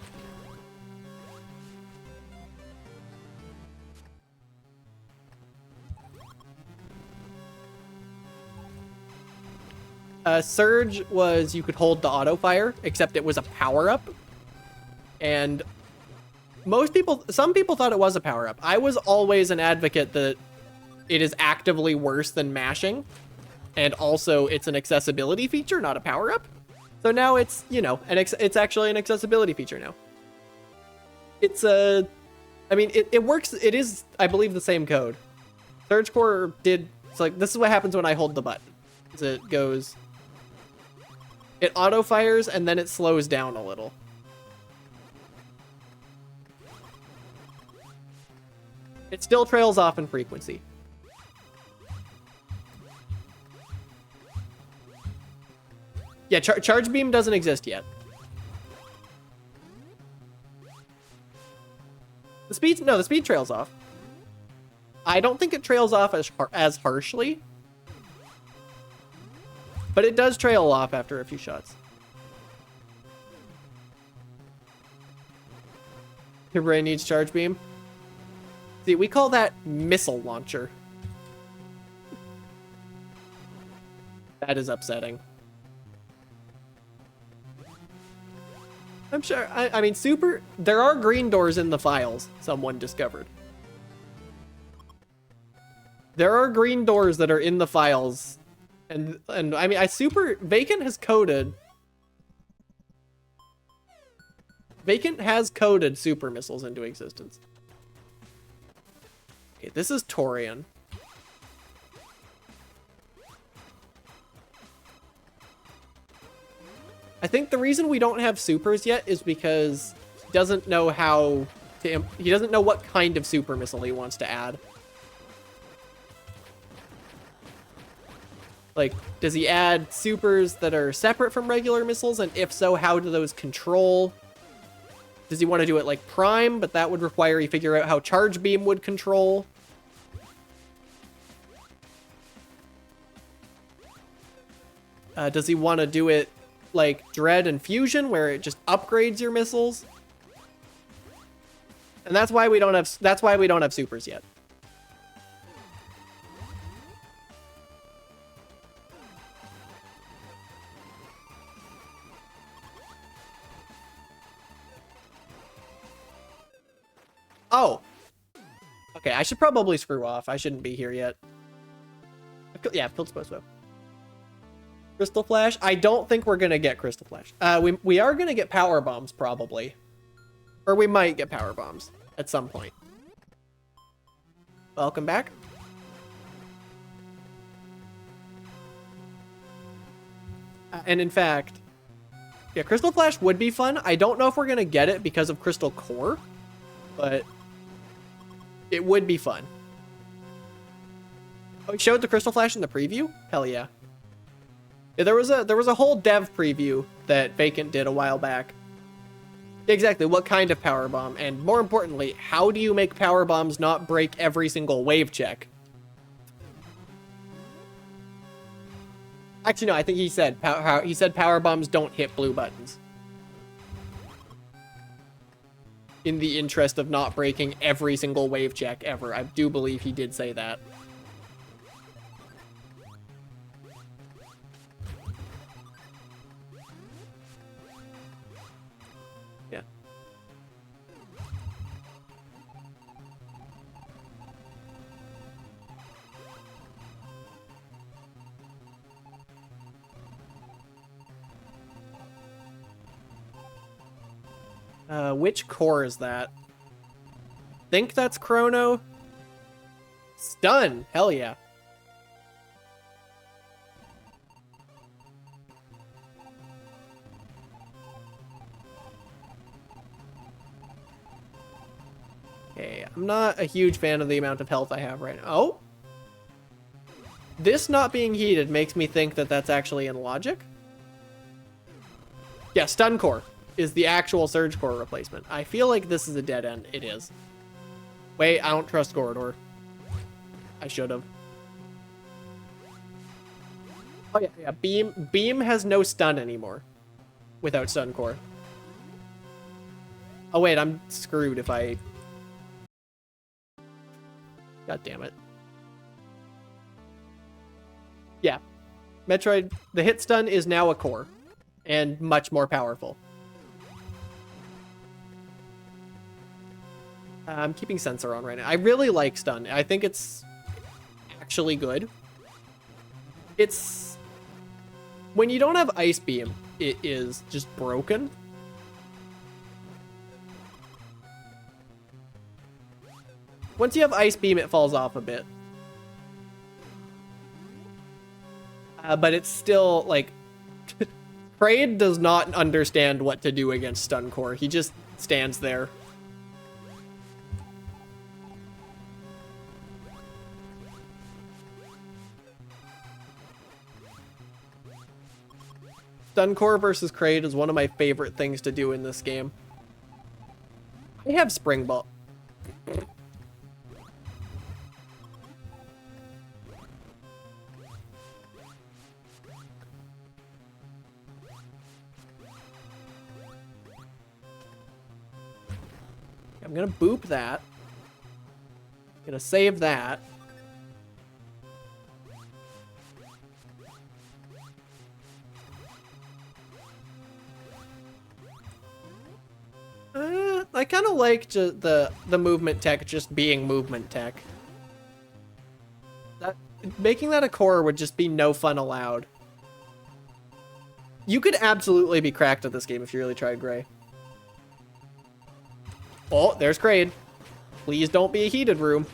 Surge was you could hold the auto fire, except it was a power-up. And some people thought it was a power-up. I was always an advocate that it is actively worse than mashing. And also, it's an accessibility feature, not a power-up. So now it's, you know, it's actually an accessibility feature now. It's I mean, it works. It is, I believe, the same code. Surge Core did. It's like this is what happens when I hold the button. It goes. It auto fires and then it slows down a little. It still trails off in frequency. Yeah, charge beam doesn't exist yet. The speed trails off. I don't think it trails off as harshly. But it does trail off after a few shots. Your brain needs charge beam. See, we call that missile launcher. That is upsetting. I'm sure, I mean, there are green doors in the files, someone discovered. There are green doors that are in the files, and I mean, Vacant has coded super missiles into existence. Okay, this is Torian. I think the reason we don't have supers yet is because he doesn't know he doesn't know what kind of super missile he wants to add. Like, does he add supers that are separate from regular missiles? And if so, how do those control? Does he want to do it like Prime, but that would require he figure out how Charge Beam would control? Does he want to do it like Dread and Fusion, where it just upgrades your missiles? And that's why we don't have supers yet. Oh. Okay, I should probably screw off. I shouldn't be here yet. Yeah, Field Sposo. Crystal Flash? I don't think we're gonna get Crystal Flash. We are gonna get Power Bombs, probably. Or we might get Power Bombs at some point. Welcome back. And in fact, yeah, Crystal Flash would be fun. I don't know if we're gonna get it because of Crystal Core, but it would be fun. Oh, we showed the Crystal Flash in the preview? Hell yeah. Yeah, there was a whole dev preview that Vacant did a while back. Exactly, what kind of power bomb, and more importantly, how do you make power bombs not break every single wave check? Actually, no, I think he said power bombs don't hit blue buttons. In the interest of not breaking every single wave check ever. I do believe he did say that. Yeah. Which core is that? Think that's Chrono? Stun! Hell yeah. Okay, I'm not a huge fan of the amount of health I have right now. Oh! This not being heated makes me think that that's actually in logic. Yeah, Stun Core is the actual Surge Core replacement. I feel like this is a dead end. It is. Wait, I don't trust Gorodor. I should have. Oh yeah. Beam has no stun anymore without Stun Core. Oh wait, I'm screwed if I... God damn it. Yeah. Metroid, the hit stun is now a core and much more powerful. I'm keeping sensor on right now. I really like stun. I think it's actually good. It's... When you don't have Ice Beam, it is just broken. Once you have Ice Beam, it falls off a bit. But it's still, like... Kraid does not understand what to do against Stun Core. He just stands there. Stun Core versus Kraid is one of my favorite things to do in this game. I have Spring Ball. I'm gonna boop that. Gonna save that. I kind of like the movement tech just being movement tech. Making that a core would just be no fun allowed. You could absolutely be cracked at this game if you really tried, Gray. Oh, there's Kraid. Please don't be a heated room.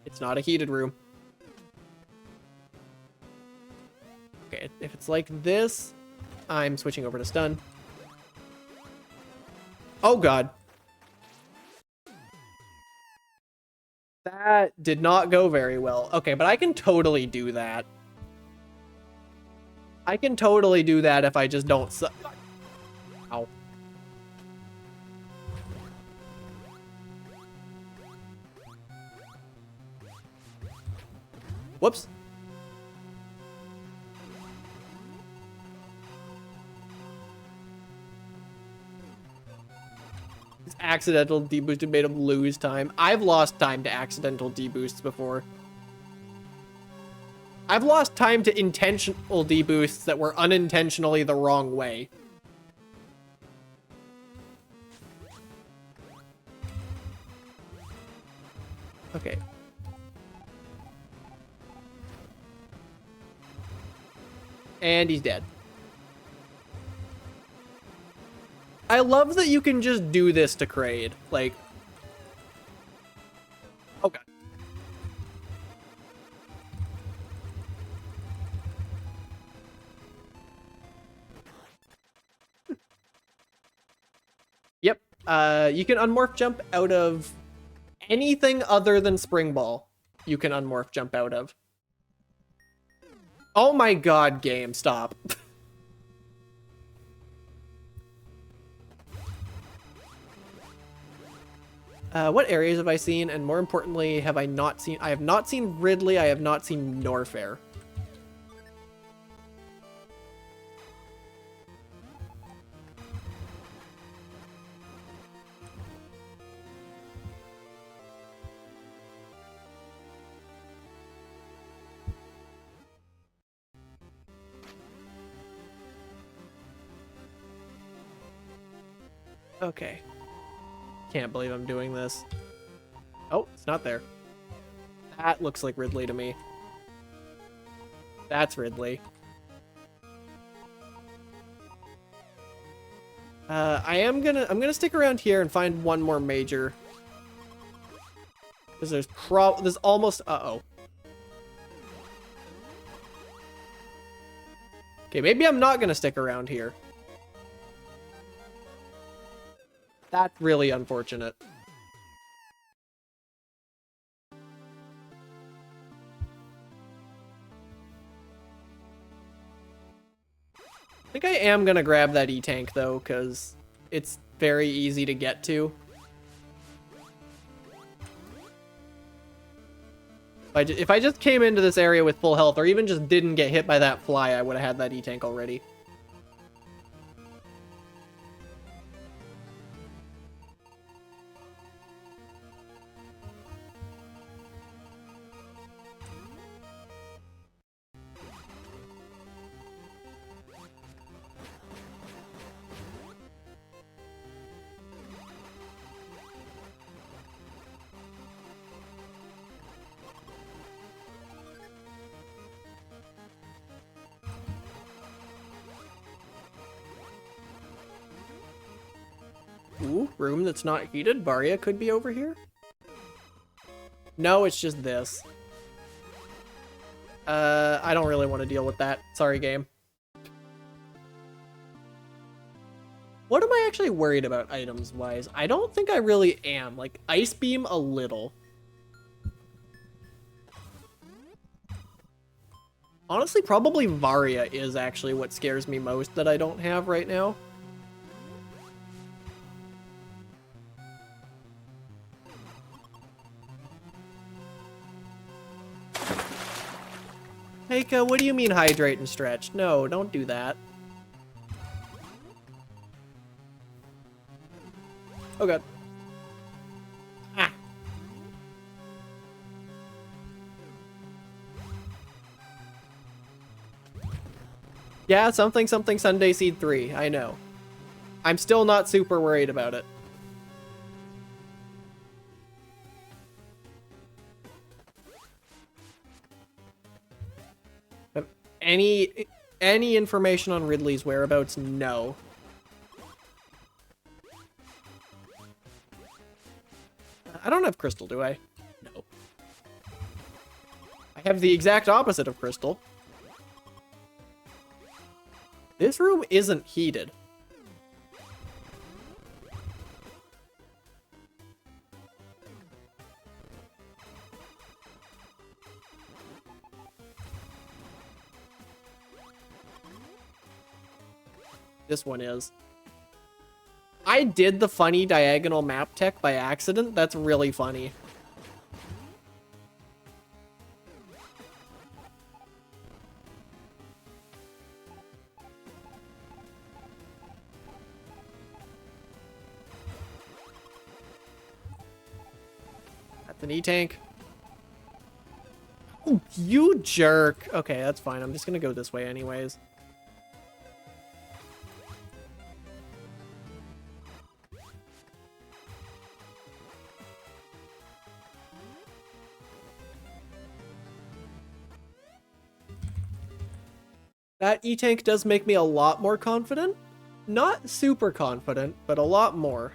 It's not a heated room. Okay, if it's like this, I'm switching over to stun. Oh, God. That did not go very well. Okay, but I can totally do that. I can totally do that if I just don't... Ow. Whoops. His accidental deboost made him lose time. I've lost time to accidental deboosts before. I've lost time to intentional deboosts that were unintentionally the wrong way. Okay. And he's dead. I love that you can just do this to Kraid. Like... Oh, God. Yep. You can unmorph jump out of anything other than Spring Ball. You can unmorph jump out of. Oh my God, game, stop. What areas have I seen? And more importantly, have I not seen... I have not seen Ridley. I have not seen Norfair. Okay. Can't believe I'm doing this. Oh, it's not there. That looks like Ridley to me. That's Ridley. I'm gonna stick around here and find one more major. Because there's almost... Uh-oh. Okay, maybe I'm not gonna stick around here. That's really unfortunate. I think I am gonna grab that E-Tank though, because it's very easy to get to. If I just came into this area with full health, or even just didn't get hit by that fly, I would have had that E-Tank already. Ooh, room that's not heated. Varia could be over here. No, it's just this. I don't really want to deal with that. Sorry, game. What am I actually worried about items-wise? I don't think I really am. Like, Ice Beam a little. Honestly, probably Varia is actually what scares me most that I don't have right now. Heika, what do you mean hydrate and stretch? No, don't do that. Oh god. Ah. Yeah, something something Sunday Seed 3, I know. I'm still not super worried about it. Any information on Ridley's whereabouts? No. I don't have Crystal, do I? No. I have the exact opposite of Crystal. This room isn't heated. This one is. I did the funny diagonal map tech by accident. That's really funny. That's an E-tank. Oh, you jerk. Okay, that's fine. I'm just gonna go this way anyways. That E-tank does make me a lot more confident. Not super confident, but a lot more.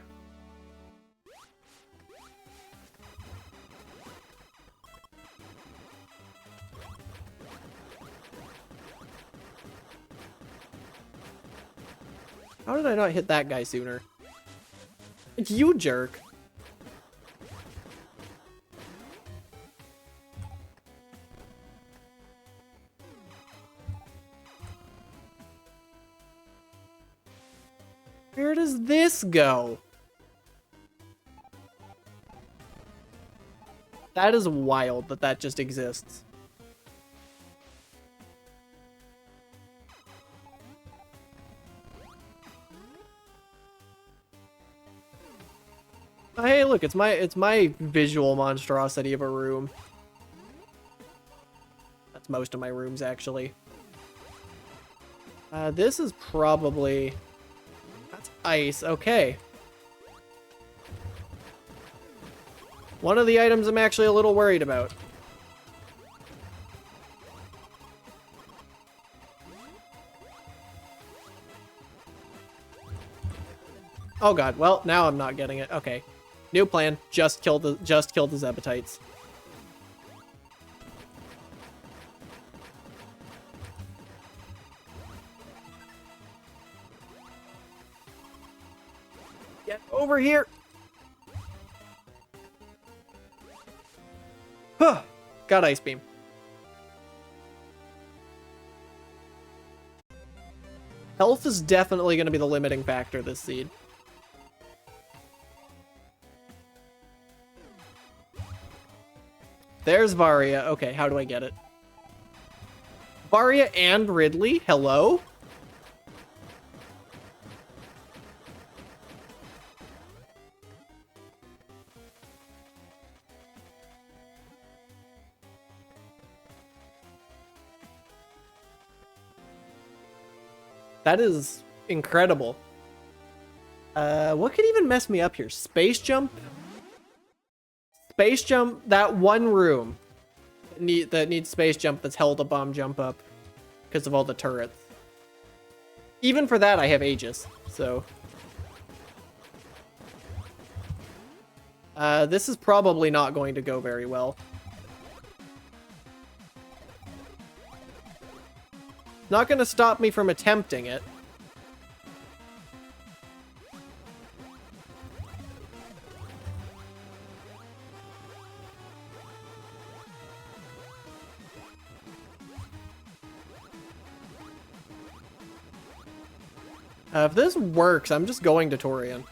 How did I not hit that guy sooner? You jerk. Where does this go? That is wild that that just exists. Oh, hey, look, it's my visual monstrosity of a room. That's most of my rooms, actually. This is probably... That's ice, okay. One of the items I'm actually a little worried about. Oh god, well, now I'm not getting it. Okay. New plan. Just kill the Zebatites. Get over here. Huh. Got Ice Beam. Health is definitely going to be the limiting factor this seed. There's Varia. Okay, how do I get it? Varia and Ridley? Hello? That is incredible. What could even mess me up here? Space jump? Space jump, that one room that needs space jump that's held a bomb jump up because of all the turrets. Even for that, I have Aegis, so. This is probably not going to go very well. Not going to stop me from attempting it. If this works, I'm just going to Torian.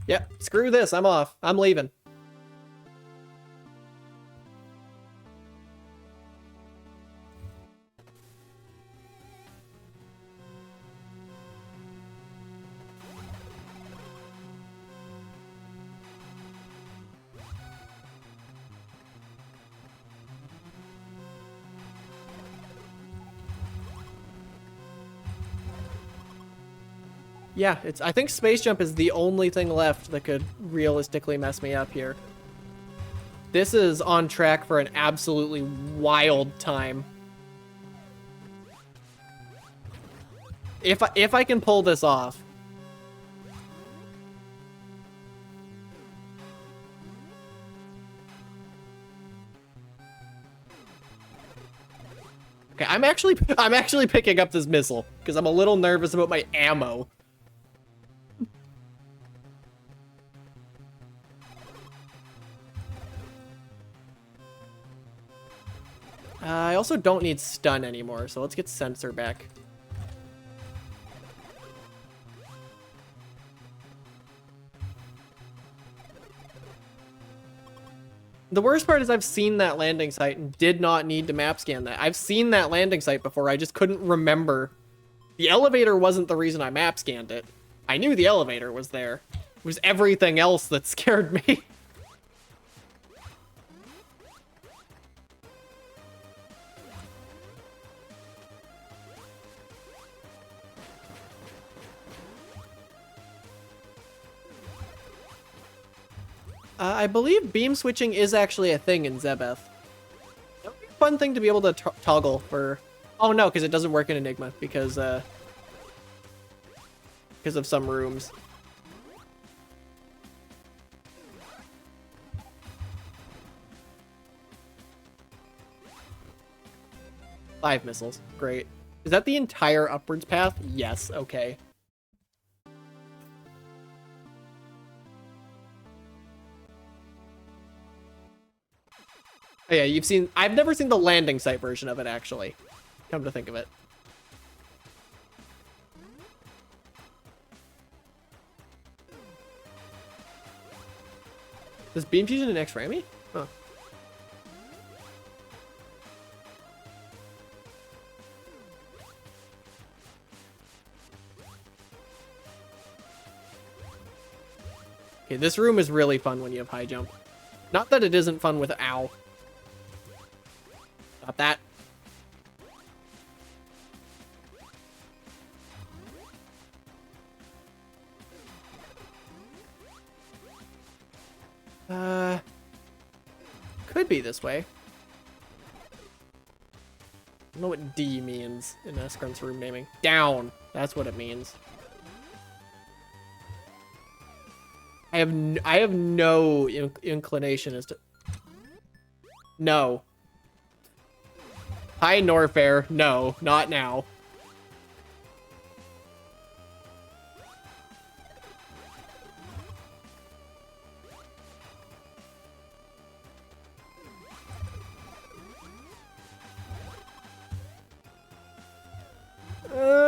Yep, screw this, I'm off. I'm leaving. Yeah, I think space jump is the only thing left that could realistically mess me up here. This is on track for an absolutely wild time. If I can pull this off. Okay, I'm actually picking up this missile because I'm a little nervous about my ammo. I also don't need stun anymore, so let's get sensor back. The worst part is I've seen that landing site and did not need to map scan that. I've seen that landing site before, I just couldn't remember. The elevator wasn't the reason I map scanned it. I knew the elevator was there. It was everything else that scared me. I believe beam switching is actually a thing in Zebeth. That would be a fun thing to be able to toggle for... Oh no, because it doesn't work in Enigma because of some rooms. Five missiles. Great. Is that the entire upwards path? Yes. Okay. Oh, yeah, I've never seen the landing site version of it, actually. Come to think of it. Does beam fusion and X-ray me? Huh. Okay, this room is really fun when you have high jump. Not that it isn't fun with ow. Not that. Could be this way. I don't know what D means in Eskrun's room naming. Down. That's what it means. I have no inclination as to... No. Hi, Norfair. No, not now.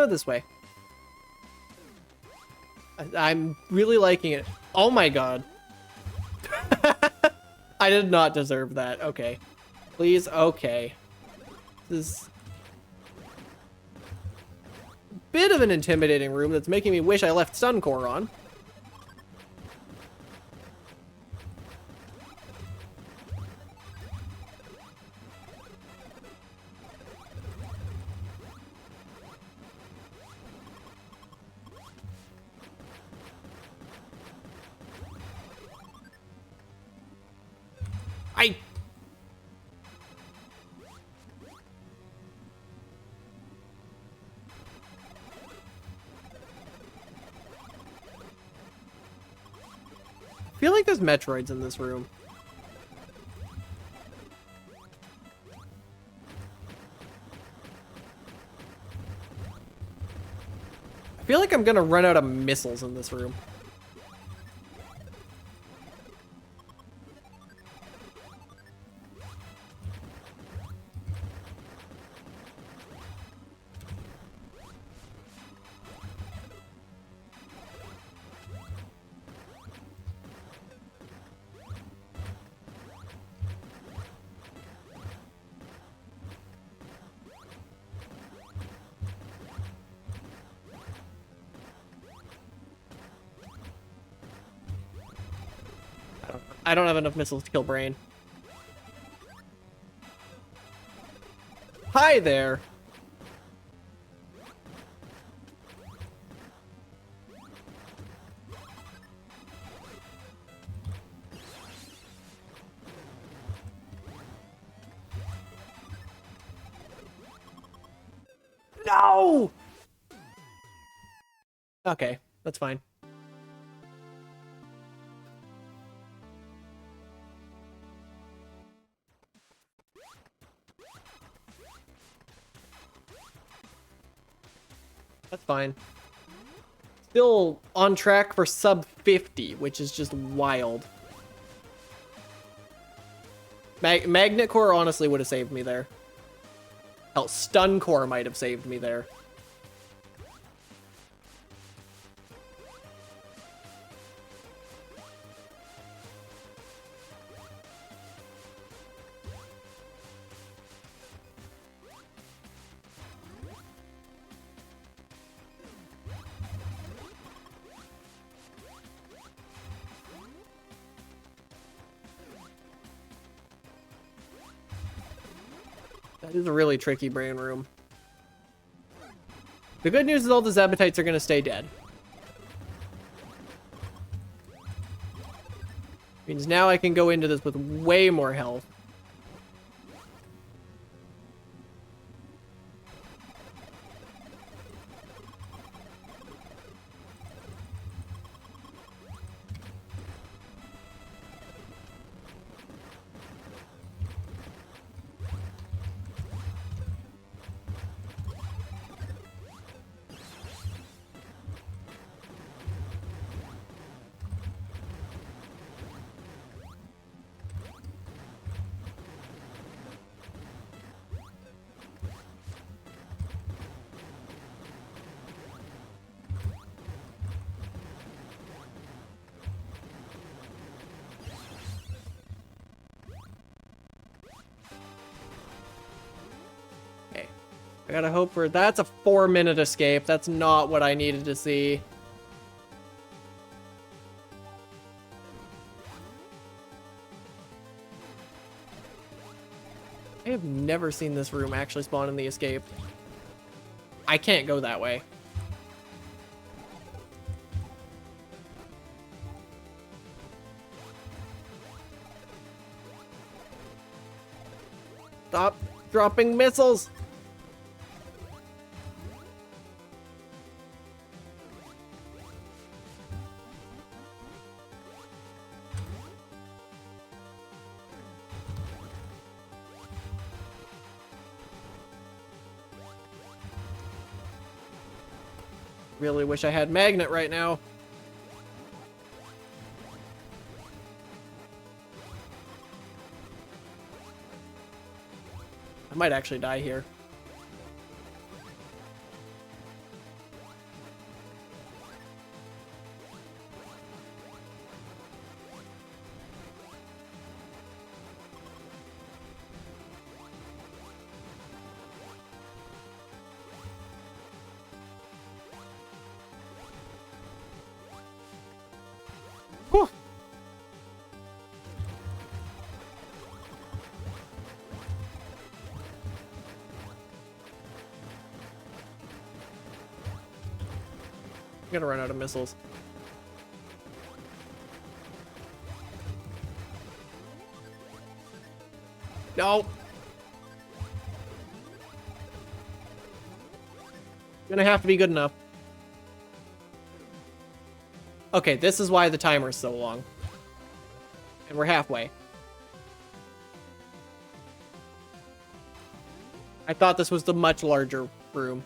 This way. I'm really liking it. Oh my god. I did not deserve that. Okay. Please, okay. This is a bit of an intimidating room that's making me wish I left Suncore on. I feel like there's Metroids in this room. I feel like I'm gonna run out of missiles in this room. I don't have enough missiles to kill Brain. Hi there. No! Okay, that's fine. That's fine. Still on track for sub 50, which is just wild. Magnet Core honestly would have saved me there. Hell, Stun Core might have saved me there. That is a really tricky brain room. The good news is all the Zabatites are going to stay dead. Means now I can go into this with way more health. I gotta hope for... That's a 4-minute escape. That's not what I needed to see. I have never seen this room actually spawn in the escape. I can't go that way. Stop dropping missiles! Really wish I had Magnet right now. I might actually die here. Whew. I'm gonna run out of missiles. No. Gonna have to be good enough. Okay, this is why the timer's so long. And we're halfway. I thought this was the much larger room.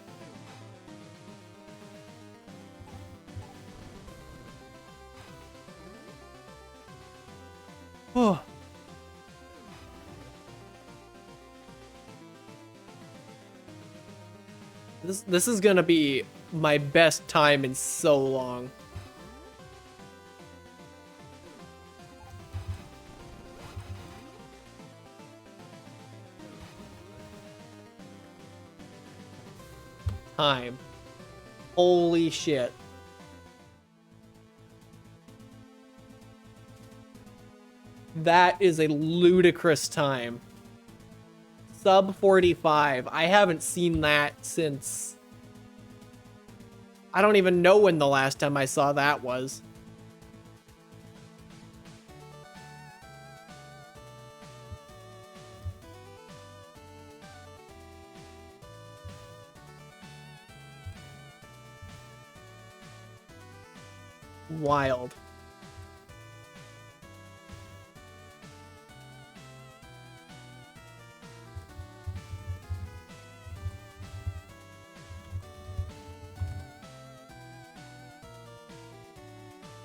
Oh. This is gonna be my best time in so long. Time. Holy shit. That is a ludicrous time. Sub 45. I haven't seen that since... I don't even know when the last time I saw that was. Wild.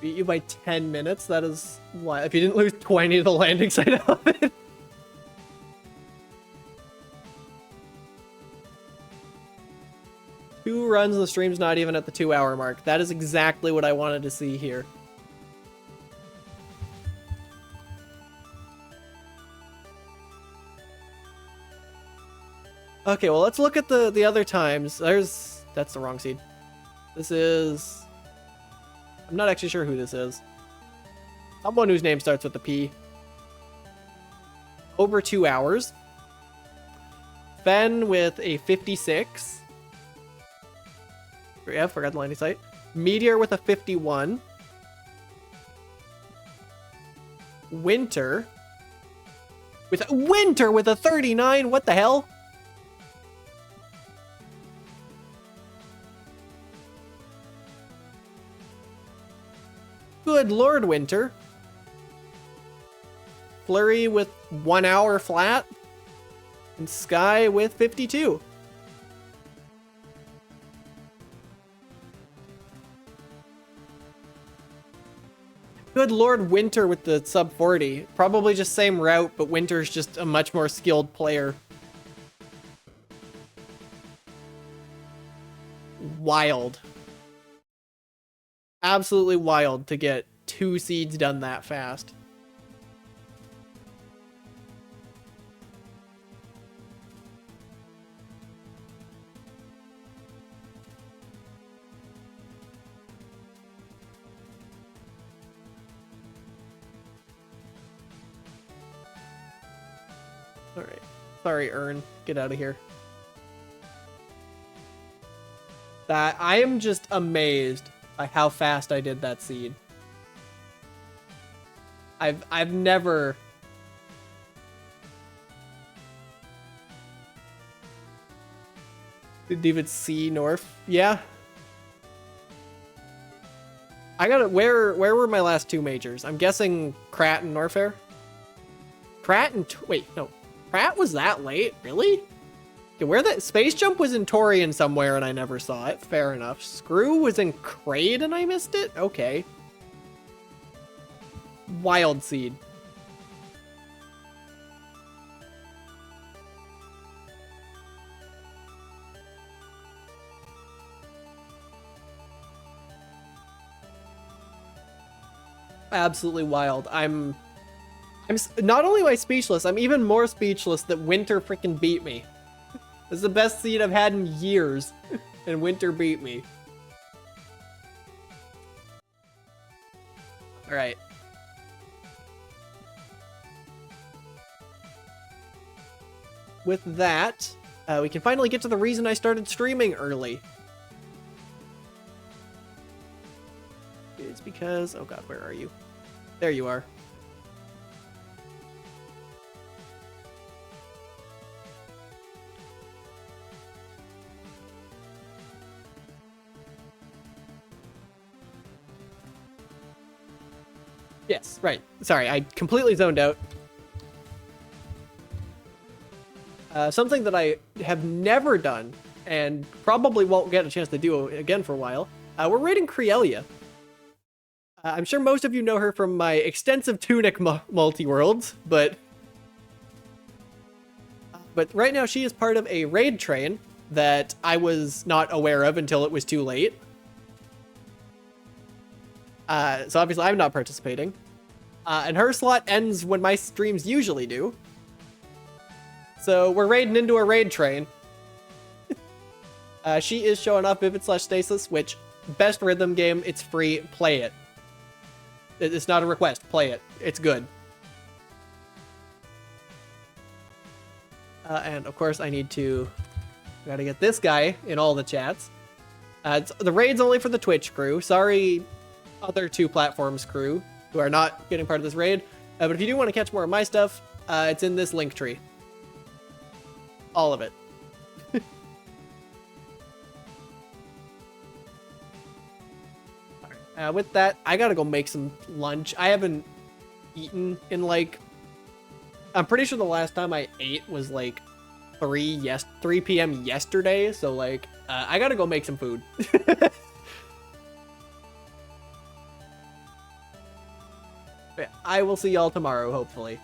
Beat you by 10 minutes? That is wild. If you didn't lose 20 to the landing site of it. Two runs and the stream's not even at the 2-hour mark. That is exactly what I wanted to see here. Okay, well, let's look at the other times. That's the wrong seed. This is... I'm not actually sure who this is. Someone whose name starts with a P. Over 2 hours. Fen with a 56. Yeah, forgot the landing site. Meteor with a 51. Winter with a 39. What the hell? Good Lord, Winter. Flurry with 1 hour flat. And Sky with 52. Good Lord, Winter with the sub 40. Probably just same route, but Winter's just a much more skilled player. Wild. Absolutely wild to get 2 seeds done that fast. Alright. Sorry, Ern. Get out of here. I am just amazed by how fast I did that seed. I've never... Didn't even see North. Yeah. I gotta... Where were my last 2 majors? I'm guessing Krat and Norfair? Krat and... Wait, no. Krat was that late? Really? Okay, where the... Space Jump was in Torian somewhere and I never saw it. Fair enough. Screw was in Kraid and I missed it? Okay. Wild seed. Absolutely wild. I'm not only am I speechless, I'm even more speechless that Winter freaking beat me. This is the best seed I've had in years, and Winter beat me. Alright. With that, we can finally get to the reason I started streaming early. It's because... Oh god, where are you? There you are. Yes, right. Sorry, I completely zoned out. Something that I have never done, and probably won't get a chance to do again for a while, we're raiding Creelia. I'm sure most of you know her from my extensive Tunic multi-worlds, but right now she is part of a raid train that I was not aware of until it was too late. So obviously I'm not participating. And her slot ends when my streams usually do. So we're raiding into a raid train. She is showing off Vivid/Stasis, which, best rhythm game, it's free, play it. It's not a request, play it. It's good. And of course I gotta get this guy in all the chats. The raid's only for the Twitch crew. Sorry, other 2 platforms crew who are not getting part of this raid. But if you do want to catch more of my stuff, it's in this link tree. All of it. With that, I gotta go make some lunch. I haven't eaten in like, I'm pretty sure the last time I ate was like 3 p.m. yesterday. So like, I gotta go make some food. I will see y'all tomorrow, hopefully.